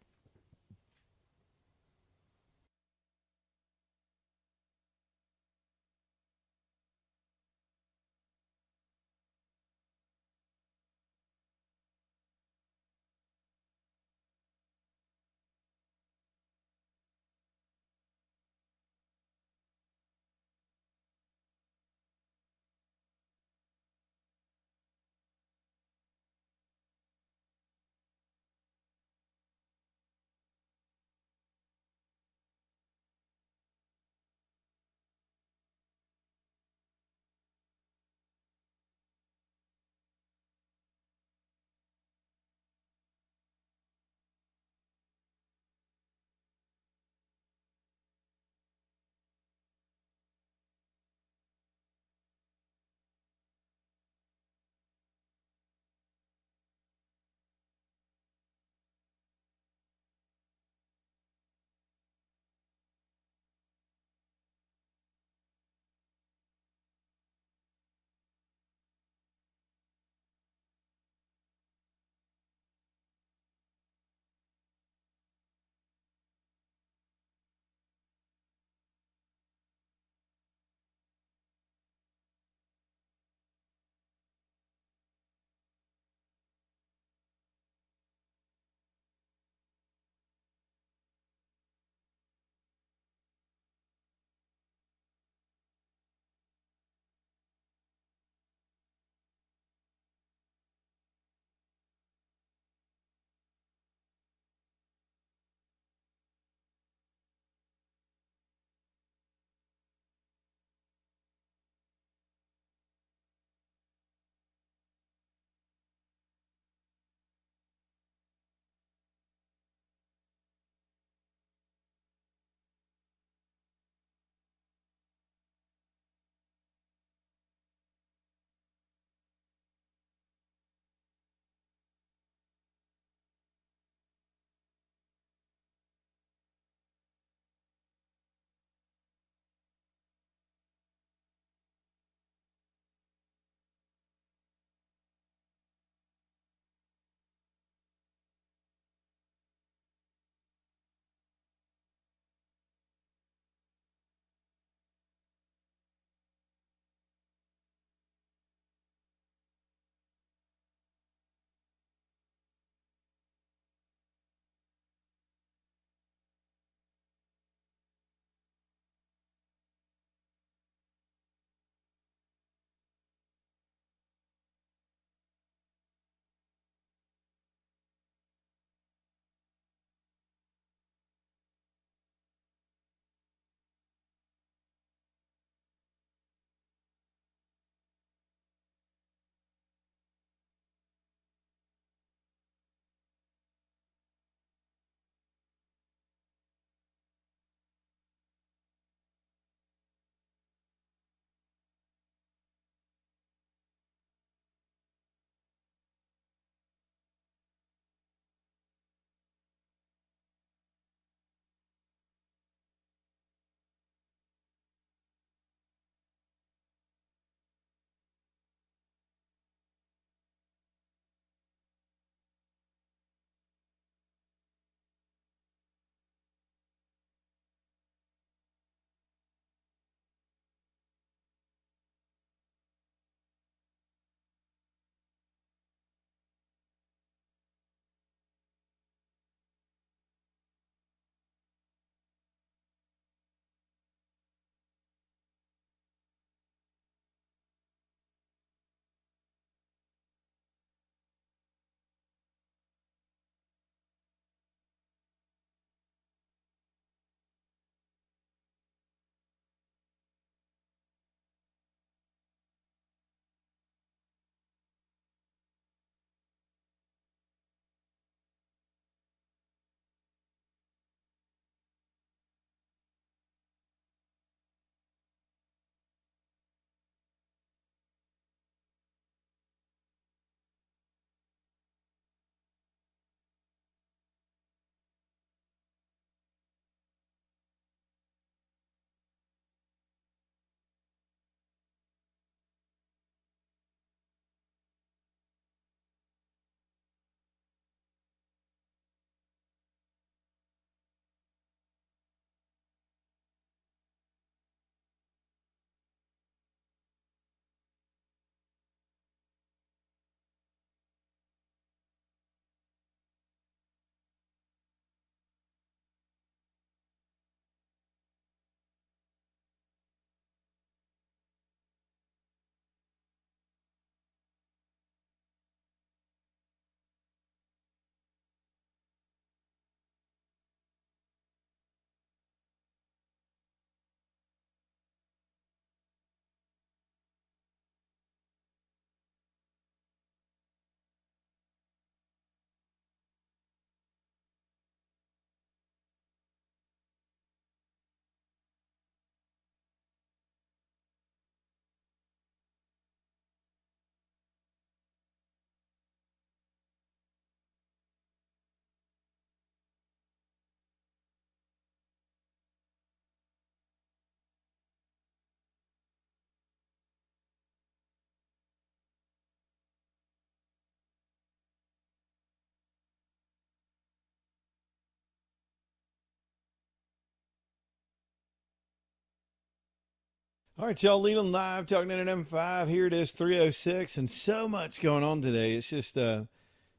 All right, y'all, Leland Live, Talk 99.5. Here it is, 3:06, and so much going on today. It's just a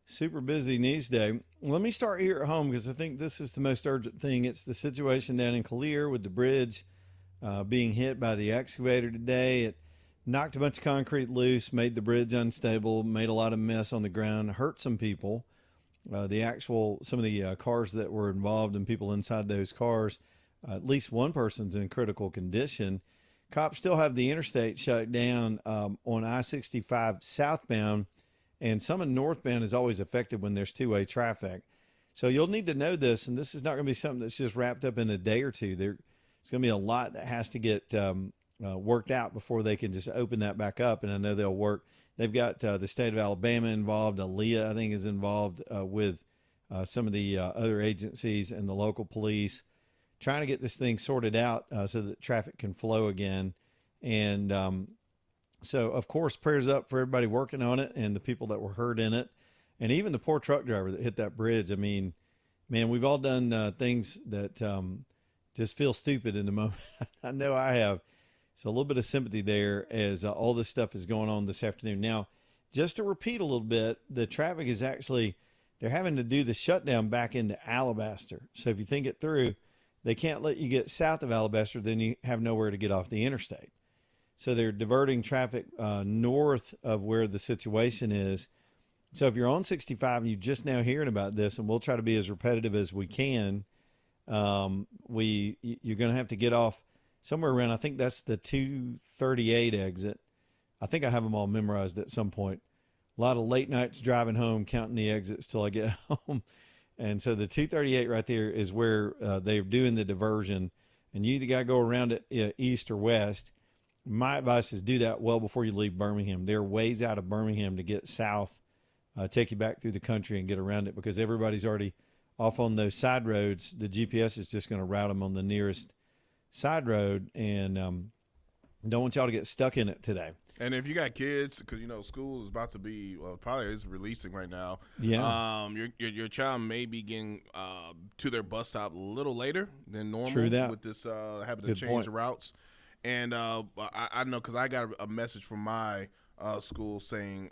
super busy news day. Let me start here at home because I think this is the most urgent thing. It's the situation down in Callier with the bridge being hit by the excavator today. It knocked a bunch of concrete loose, made the bridge unstable, made a lot of mess on the ground, hurt some people. Some of the cars that were involved and people inside those cars, at least one person's in critical condition. Cops still have the interstate shut down on I-65 southbound, and some in northbound is always affected when there's two-way traffic. So you'll need to know this, and this is not going to be something that's just wrapped up in a day or two. There's going to be a lot that has to get worked out before they can just open that back up, and I know they'll work. They've got the state of Alabama involved. Aaliyah, I think, is involved with some of the other agencies and the local police, trying to get this thing sorted out so that traffic can flow again. And so, of course, prayers up for everybody working on it and the people that were hurt in it. And even the poor truck driver that hit that bridge. I mean, man, we've all done things that just feel stupid in the moment. I know I have. So a little bit of sympathy there as all this stuff is going on this afternoon. Now, just to repeat a little bit, the traffic is actually, they're having to do the shutdown back into Alabaster. So if you think it through, they can't let you get south of Alabaster, then you have nowhere to get off the interstate. So they're diverting traffic north of where the situation is. So if you're on 65 and you're just now hearing about this, and we'll try to be as repetitive as we can, you're going to have to get off somewhere around, I think that's the 238 exit. I think I have them all memorized at some point. A lot of late nights driving home, counting the exits till I get home. And so the 238 right there is where they're doing the diversion. And you either got to go around it east or west. My advice is do that well before you leave Birmingham. There are ways out of Birmingham to get south, take you back through the country and get around it because everybody's already off on those side roads. The GPS is just going to route them on the nearest side road, and don't want y'all to get stuck in it today. And if you got kids, because school is about to be probably is releasing right now. Yeah. Your child may be getting to their bus stop a little later than normal. True that. With this having to change the routes. And I know because I got a message from my school saying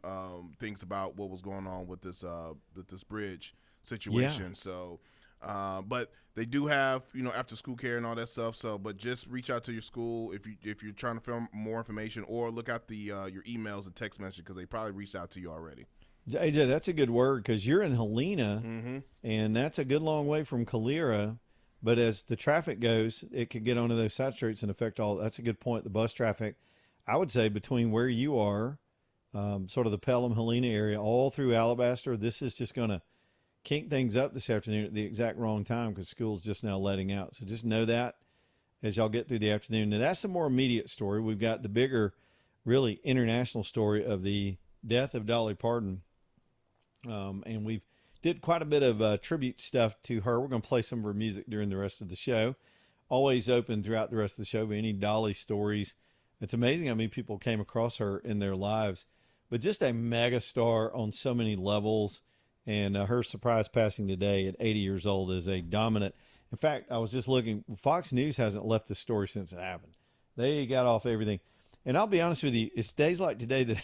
things about what was going on with this bridge situation. Yeah. So. But they do have, after school care and all that stuff. So, but just reach out to your school if you're trying to find more information, or look at your emails and text message because they probably reached out to you already. AJ, that's a good word because you're in Helena, and that's a good long way from Calera. But as the traffic goes, it could get onto those side streets and affect all. That's a good point. The bus traffic, I would say, between where you are, sort of the Pelham Helena area, all through Alabaster, this is just going to kink things up this afternoon at the exact wrong time because school's just now letting out. So just know that as y'all get through the afternoon. Now that's a more immediate story. We've got the bigger, really international story of the death of Dolly Parton. And we've did quite a bit of tribute stuff to her. We're going to play some of her music during the rest of the show. Always open throughout the rest of the show. Any Dolly stories. It's amazing how many people came across her in their lives. But just a mega star on so many levels. And her surprise passing today at 80 years old is a dominant. In fact, I was just looking. Fox News hasn't left this story since it happened. They got off everything. And I'll be honest with you, it's days like today that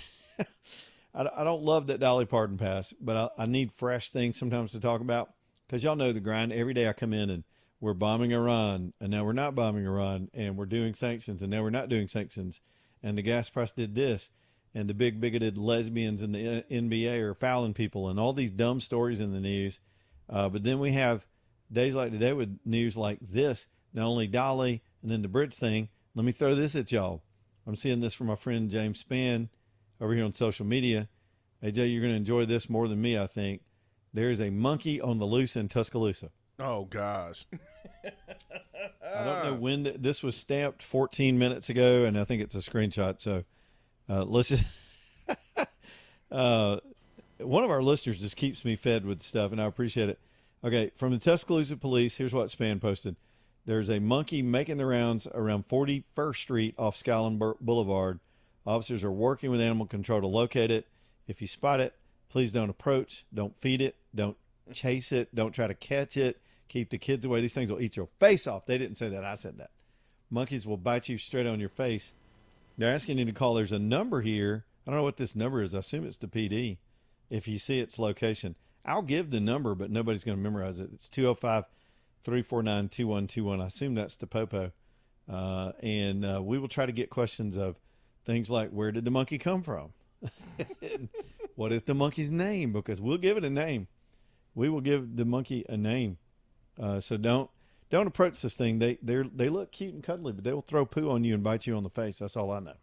I don't love that Dolly Parton passed, but I need fresh things sometimes to talk about because y'all know the grind. Every day I come in and we're bombing Iran, and now we're not bombing Iran, and we're doing sanctions, and now we're not doing sanctions, and the gas price did this. And the big bigoted lesbians in the NBA are fouling people and all these dumb stories in the news. But then we have days like today with news like this, not only Dolly and then the bridge thing. Let me throw this at y'all. I'm seeing this from my friend James Spann over here on social media. AJ, you're going to enjoy this more than me, I think. There is a monkey on the loose in Tuscaloosa. Oh, gosh. I don't know when this was stamped 14 minutes ago, and I think it's a screenshot. So let's just one of our listeners just keeps me fed with stuff, and I appreciate it. Okay, from the Tuscaloosa police, here's what Spann posted. There's a monkey making the rounds around 41st Street off Skyland Boulevard. Officers are working with animal control to locate it. If you spot it, please don't approach, don't feed it, don't chase it, don't try to catch it. Keep the kids away. These things will eat your face off. They didn't say that. I said that. Monkeys will bite you straight on your face. They're asking you to call. There's a number here. I don't know what this number is. I assume it's the PD. If you see its location, I'll give the number, but nobody's going to memorize it. It's 205-349-2121. I assume that's the Popo. And we will try to get questions of things like, where did the monkey come from? What is the monkey's name? Because we'll give it a name. We will give the monkey a name. So don't approach this thing. They look cute and cuddly, but they will throw poo on you and bite you on the face. That's all I know.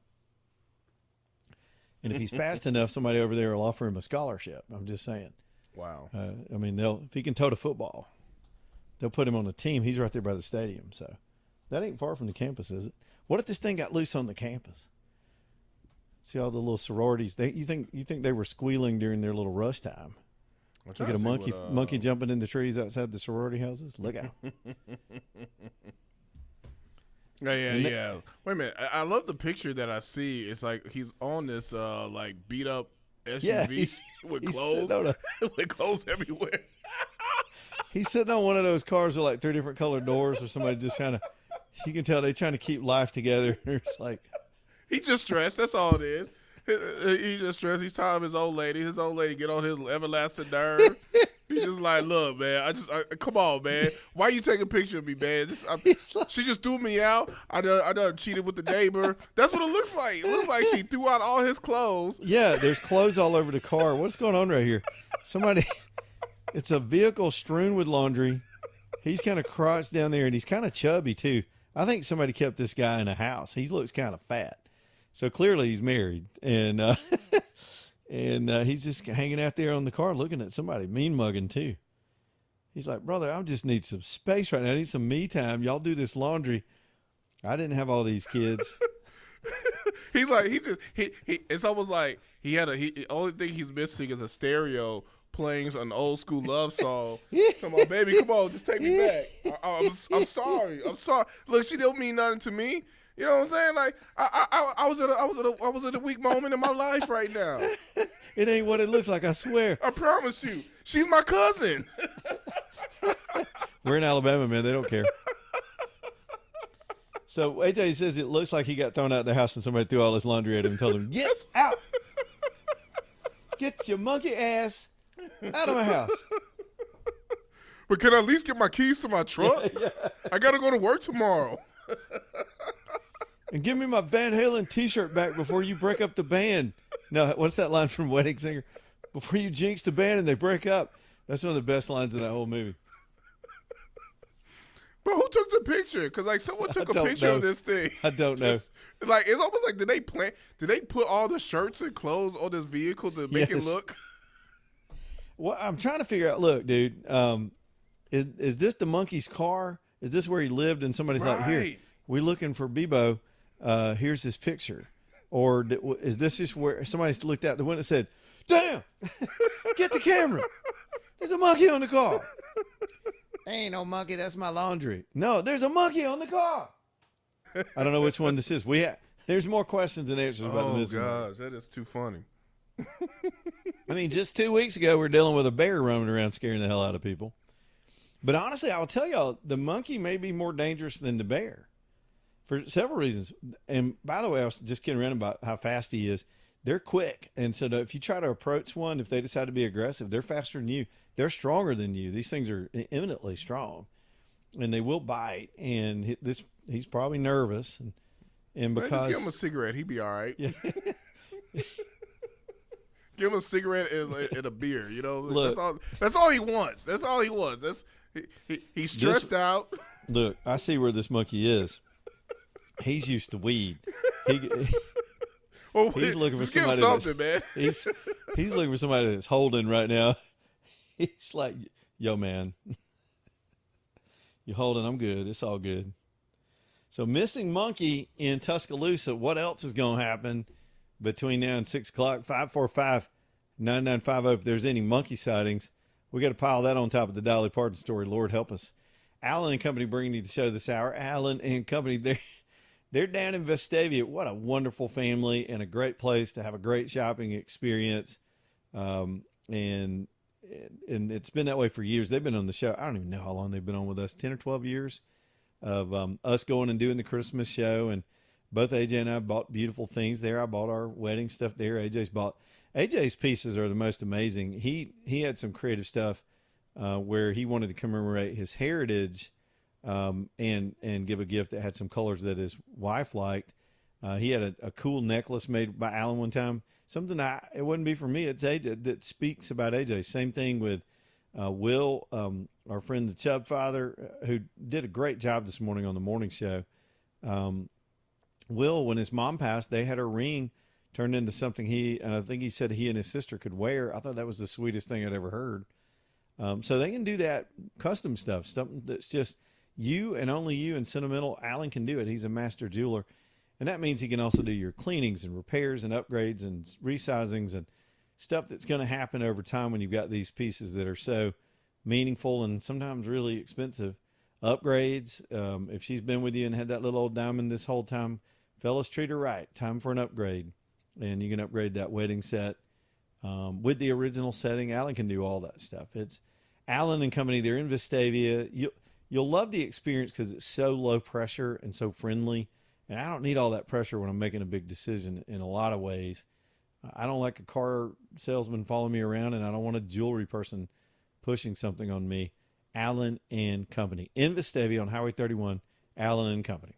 And if he's fast enough, somebody over there will offer him a scholarship. I'm just saying. Wow. I mean, if he can tote a football, they'll put him on the team. He's right there by the stadium. So that ain't far from the campus, is it? What if this thing got loose on the campus? See all the little sororities. You think they were squealing during their little rush time? Look at a monkey jumping in the trees outside the sorority houses. Look out. Yeah. Wait a minute. I love the picture that I see. It's like he's on this like beat up SUV with clothes with clothes everywhere. He's sitting on one of those cars with like 3 different colored doors, or somebody just kind of, you can tell they're trying to keep life together. It's like, he's just stressed. That's all it is. He's just stressed. He's tired of his old lady. His old lady get on his everlasting nerve. He's just like, look, man. Come on, man. Why you taking a picture of me, man? She just threw me out. I done cheated with the neighbor. That's what it looks like. It looks like she threw out all his clothes. Yeah, there's clothes all over the car. What's going on right here? It's a vehicle strewn with laundry. He's kind of crouched down there, and he's kind of chubby too. I think somebody kept this guy in a house. He looks kind of fat. So clearly he's married, and he's just hanging out there on the car looking at somebody, mean mugging too. He's like, brother, I just need some space right now. I need some me time. Y'all do this laundry. I didn't have all these kids. He's like, it's almost like the only thing he's missing is a stereo playing an old school love song. Come on, baby, come on, just take me back. I'm sorry. Look, she don't mean nothing to me. You know what I'm saying? Like I was at a weak moment in my life right now. It ain't what it looks like, I swear. I promise you. She's my cousin. We're in Alabama, man. They don't care. So AJ says it looks like he got thrown out of the house and somebody threw all his laundry at him and told him, get out. Get your monkey ass out of my house. But can I at least get my keys to my truck? Yeah. I got to go to work tomorrow. And give me my Van Halen t-shirt back before you break up the band. No, what's that line from Wedding Singer? Before you jinx the band and they break up. That's one of the best lines in that whole movie. But who took the picture? Because like someone took a picture of this thing. I don't know. Like it's almost like did they put all the shirts and clothes on this vehicle to make it look? Well, I'm trying to figure out. Look, dude, is this the monkey's car? Is this where he lived? And somebody's like, here, we're looking for Bebo. Here's his picture. Or is this just where somebody looked out the window and said, damn, get the camera. There's a monkey on the car. Ain't no monkey. That's my laundry. No, there's a monkey on the car. I don't know which one this is. There's more questions than answers about the missing. Oh, gosh, that is too funny. I mean, just 2 weeks ago, we were dealing with a bear roaming around scaring the hell out of people. But honestly, I'll tell y'all, the monkey may be more dangerous than the bear for several reasons. And by the way, I was just kidding around about how fast he is. They're quick. And so if you try to approach one, if they decide to be aggressive, they're faster than you. They're stronger than you. These things are eminently strong. And they will bite. And he's probably nervous. And because... Man, just give him a cigarette. He'd be all right. Yeah. Give him a cigarette and a beer. You know, look, that's all he wants. That's all he wants. He's stressed out. Look, I see where this monkey is. He's used to weed. He's looking for somebody. Man. He's looking for somebody that's holding right now. He's like, yo, man, you holding? I'm good. It's all good. So missing monkey in Tuscaloosa. What else is going to happen between now and 6 o'clock? 545-9950. If there's any monkey sightings, we got to pile that on top of the Dolly Parton story. Lord help us. Allen and Company bringing you the show this hour. Allen and Company, they're down in Vestavia. What a wonderful family and a great place to have a great shopping experience. And it's been that way for years. They've been on the show. I don't even know how long they've been on with us, 10 or 12 years of us going and doing the Christmas show. And both AJ and I bought beautiful things there. I bought our wedding stuff there. AJ's pieces are the most amazing. He had some creative stuff where he wanted to commemorate his heritage and give a gift that had some colors that his wife liked. He had a cool necklace made by Alan one time. Something it wouldn't be for me. It's AJ that speaks about AJ. Same thing with Will, our friend the Chubb father, who did a great job this morning on the morning show. Will, when his mom passed, they had her ring turned into something and I think he said he and his sister could wear. I thought that was the sweetest thing I'd ever heard. So they can do that custom stuff, something that's just you and only you and sentimental. Alan can do it. He's a master jeweler. And that means he can also do your cleanings and repairs and upgrades and resizings and stuff that's going to happen over time when you've got these pieces that are so meaningful and sometimes really expensive. Upgrades, if she's been with you and had that little old diamond this whole time, fellas, treat her right. Time for an upgrade. And you can upgrade that wedding set with the original setting. Alan can do all that stuff. It's Alan and Company. They're in Vestavia. You'll love the experience because it's so low pressure and so friendly. And I don't need all that pressure when I'm making a big decision in a lot of ways. I don't like a car salesman following me around, and I don't want a jewelry person pushing something on me. Allen and Company. In Vestavia on Highway 31, Allen and Company.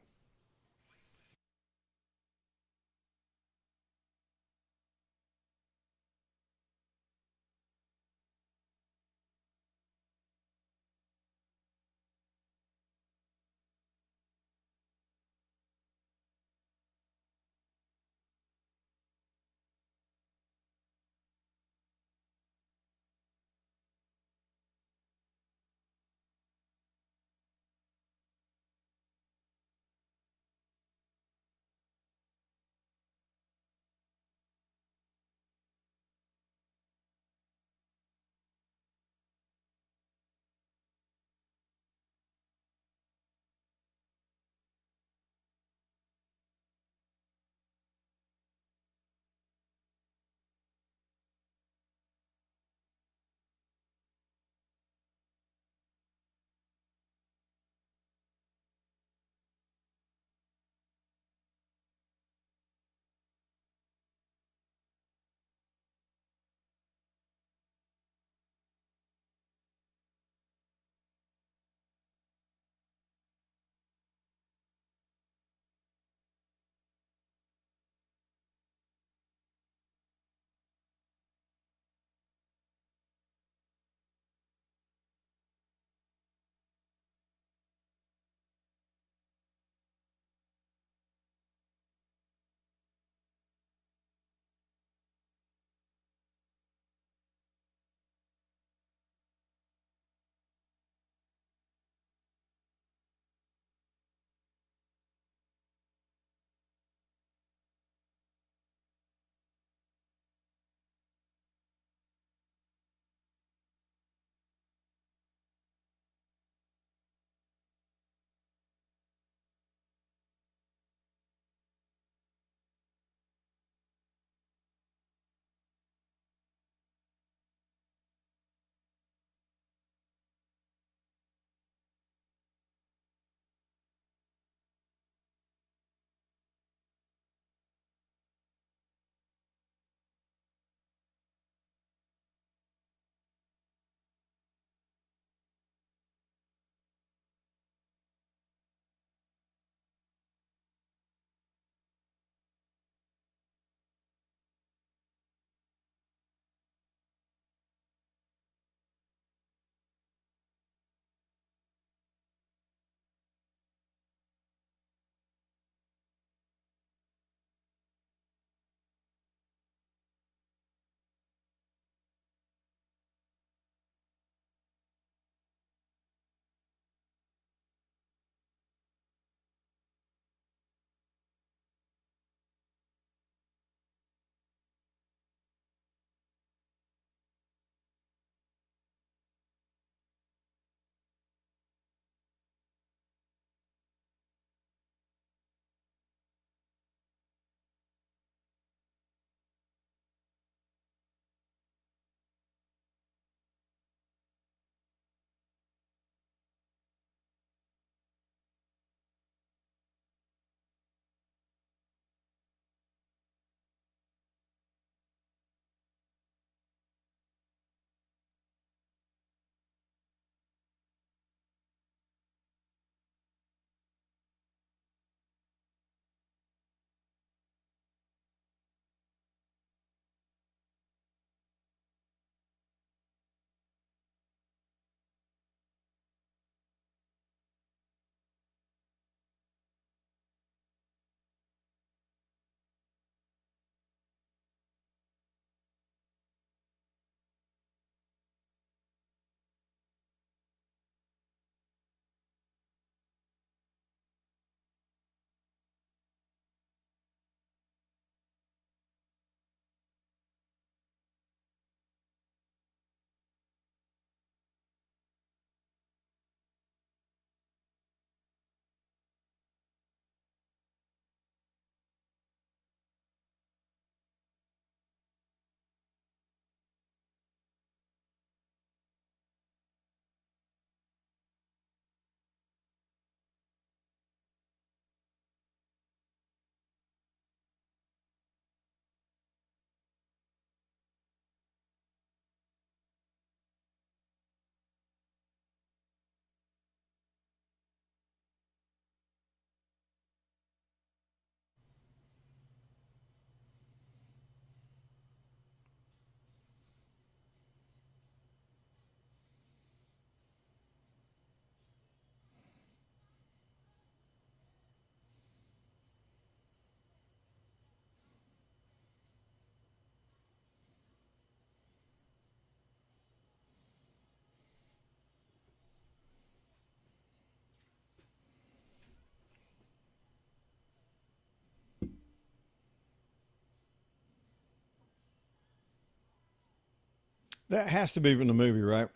That has to be from the movie, right?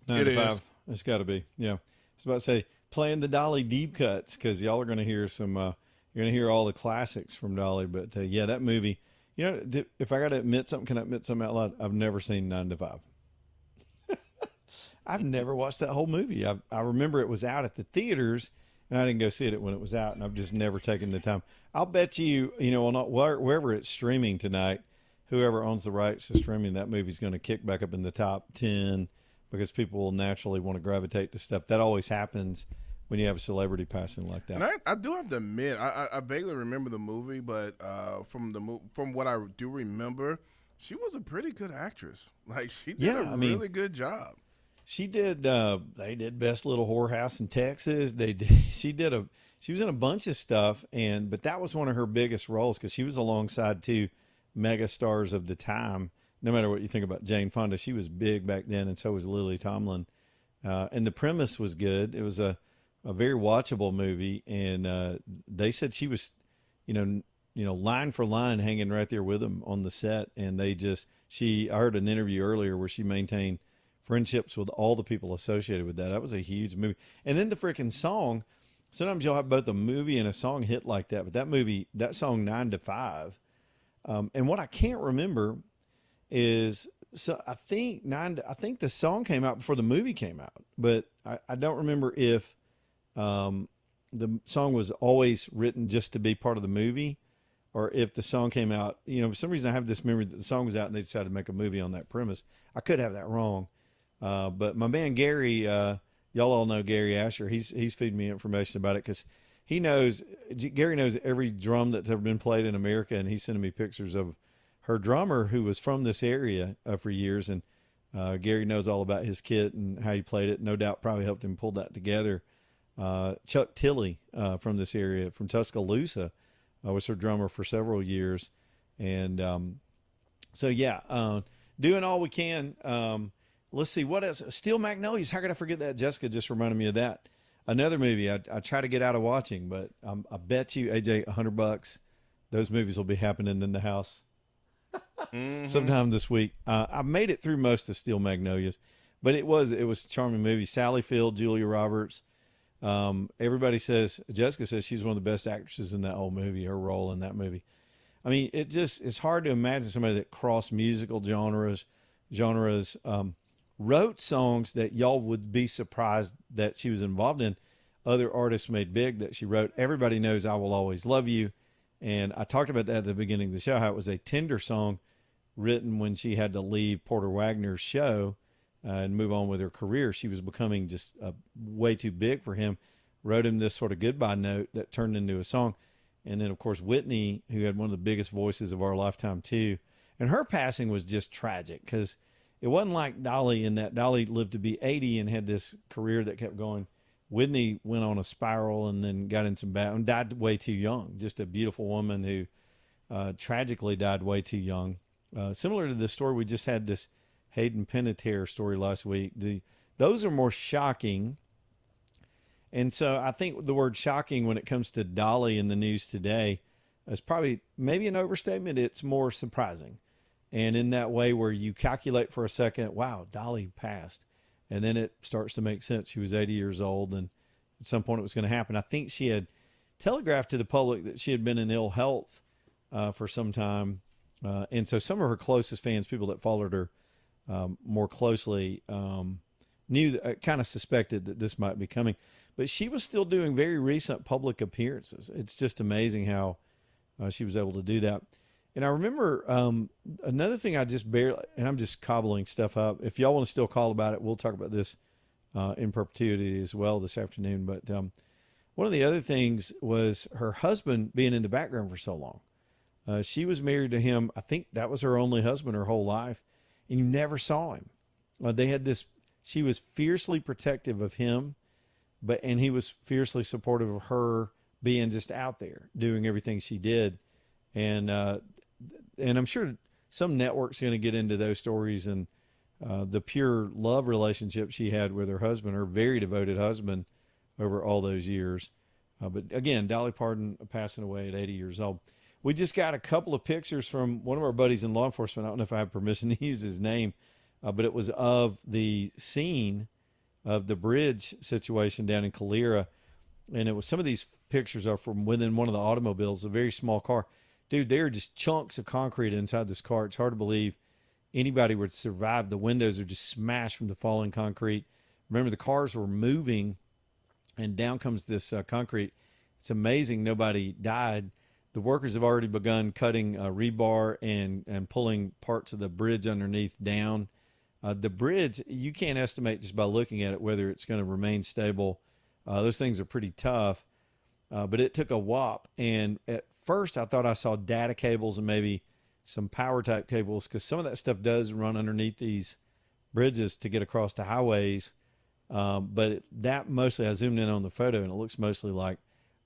9 It to is. 5. It's got to be. Yeah. I was about to say, playing the Dolly deep cuts, because y'all are going to hear some, you're going to hear all the classics from Dolly. But yeah, that movie, you know, if I got to admit something, can I admit something out loud? I've never seen 9 to 5. I've never watched that whole movie. I remember it was out at the theaters, and I didn't go see it when it was out, and I've just never taken the time. I'll bet you, you know, wherever it's streaming tonight, whoever owns the rights to streaming that movie is going to kick back up in the top 10 because people will naturally want to gravitate to stuff. That always happens when you have a celebrity passing like that. And I do have to admit, I vaguely remember the movie, but from what I do remember, she was a pretty good actress. Like, she did really good job. She did. They did Best Little Whorehouse in Texas. They did. She was in a bunch of stuff, but that was one of her biggest roles because she was alongside two mega stars of the time. No matter what you think about Jane Fonda, she was big back then, and so was Lily Tomlin. And the premise was good. It was a very watchable movie, and they said she was, you know, line for line hanging right there with them on the set. And I heard an interview earlier where she maintained friendships with all the people associated with that. That was a huge movie. And then the freaking song, sometimes you'll have both a movie and a song hit like that, but that song 9 to 5. And what I can't remember is, so I think the song came out before the movie came out, but I don't remember if the song was always written just to be part of the movie, or if the song came out, you know, for some reason I have this memory that the song was out and they decided to make a movie on that premise. I could have that wrong. But my man Gary, y'all all know Gary Asher. He's feeding me information about it because Gary knows every drum that's ever been played in America, and he's sending me pictures of her drummer who was from this area for years. And Gary knows all about his kit and how he played it. No doubt probably helped him pull that together. Chuck Tilley from this area, from Tuscaloosa, was her drummer for several years. And so, yeah, doing all we can. Let's see, what else? Steel Magnolias. How could I forget that? Jessica just reminded me of that. Another movie I try to get out of watching, but I bet you, AJ, $100, those movies will be happening in the house sometime this week. I made it through most of Steel Magnolias, but it was a charming movie. Sally Field, Julia Roberts. Everybody says, Jessica says she's one of the best actresses in that whole movie, her role in that movie. I mean, it's hard to imagine somebody that crossed musical genres, wrote songs that y'all would be surprised that she was involved in. Other artists made big that she wrote. Everybody knows I Will Always Love You. And I talked about that at the beginning of the show, how it was a tender song written when she had to leave Porter Wagner's show and move on with her career. She was becoming just way too big for him. Wrote him this sort of goodbye note that turned into a song. And then, of course, Whitney, who had one of the biggest voices of our lifetime, too. And her passing was just tragic because it wasn't like Dolly in that Dolly lived to be 80 and had this career that kept going. Whitney went on a spiral and then got in some bad and died way too young. Just a beautiful woman who tragically died way too young. Similar to the story, we just had this Hayden Panettiere story last week. Those are more shocking. And so I think the word shocking when it comes to Dolly in the news today is probably maybe an overstatement. It's more surprising. And in that way where you calculate for a second, wow, Dolly passed. And then it starts to make sense. She was 80 years old, and at some point it was going to happen. I think she had telegraphed to the public that she had been in ill health for some time. And so some of her closest fans, people that followed her more closely, kind of suspected that this might be coming. But she was still doing very recent public appearances. It's just amazing how she was able to do that. And I remember another thing I just barely, and I'm just cobbling stuff up. If y'all want to still call about it, we'll talk about this in perpetuity as well this afternoon. But one of the other things was her husband being in the background for so long. She was married to him. I think that was her only husband her whole life. And you never saw him. They had this, she was fiercely protective of him, and he was fiercely supportive of her being just out there doing everything she did. And I'm sure some network's going to get into those stories and the pure love relationship she had with her husband, her very devoted husband, over all those years. But again, Dolly Parton passing away at 80 years old. We just got a couple of pictures from one of our buddies in law enforcement. I don't know if I have permission to use his name, but it was of the scene of the bridge situation down in Calera. And it was, some of these pictures are from within one of the automobiles, a very small car. Dude, there are just chunks of concrete inside this car. It's hard to believe anybody would survive. The windows are just smashed from the falling concrete. Remember, the cars were moving, and down comes this concrete. It's amazing nobody died. The workers have already begun cutting rebar and pulling parts of the bridge underneath down. The bridge, you can't estimate just by looking at it whether it's going to remain stable. Those things are pretty tough, but it took a whop. And at first I thought I saw data cables and maybe some power type cables, because some of that stuff does run underneath these bridges to get across the highways. But that mostly, I zoomed in on the photo and it looks mostly like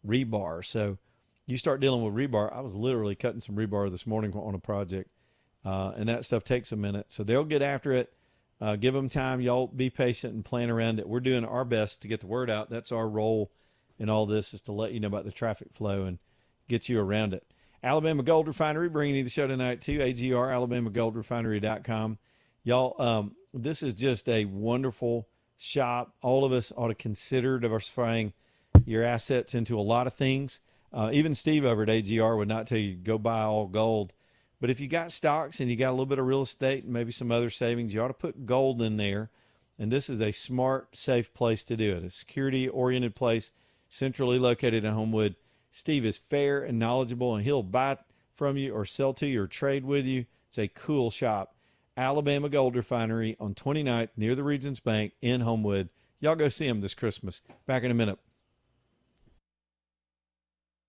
rebar. So you start dealing with rebar. I was literally cutting some rebar this morning on a project, and that stuff takes a minute. So they'll get after it. Give them time. Y'all be patient and plan around it. We're doing our best to get the word out. That's our role in all this, is to let you know about the traffic flow and get you around it. Alabama Gold Refinery bringing you the show tonight too. AGR, AlabamaGoldRefinery.com. Y'all, this is just a wonderful shop. All of us ought to consider diversifying your assets into a lot of things. Even Steve over at AGR would not tell you go buy all gold. But if you got stocks and you got a little bit of real estate and maybe some other savings, you ought to put gold in there. And this is a smart, safe place to do it. A security-oriented place, centrally located in Homewood. Steve is fair and knowledgeable, and he'll buy from you or sell to you or trade with you. It's a cool shop. Alabama Gold Refinery on 29th near the Regions Bank in Homewood. Y'all go see him this Christmas. Back in a minute.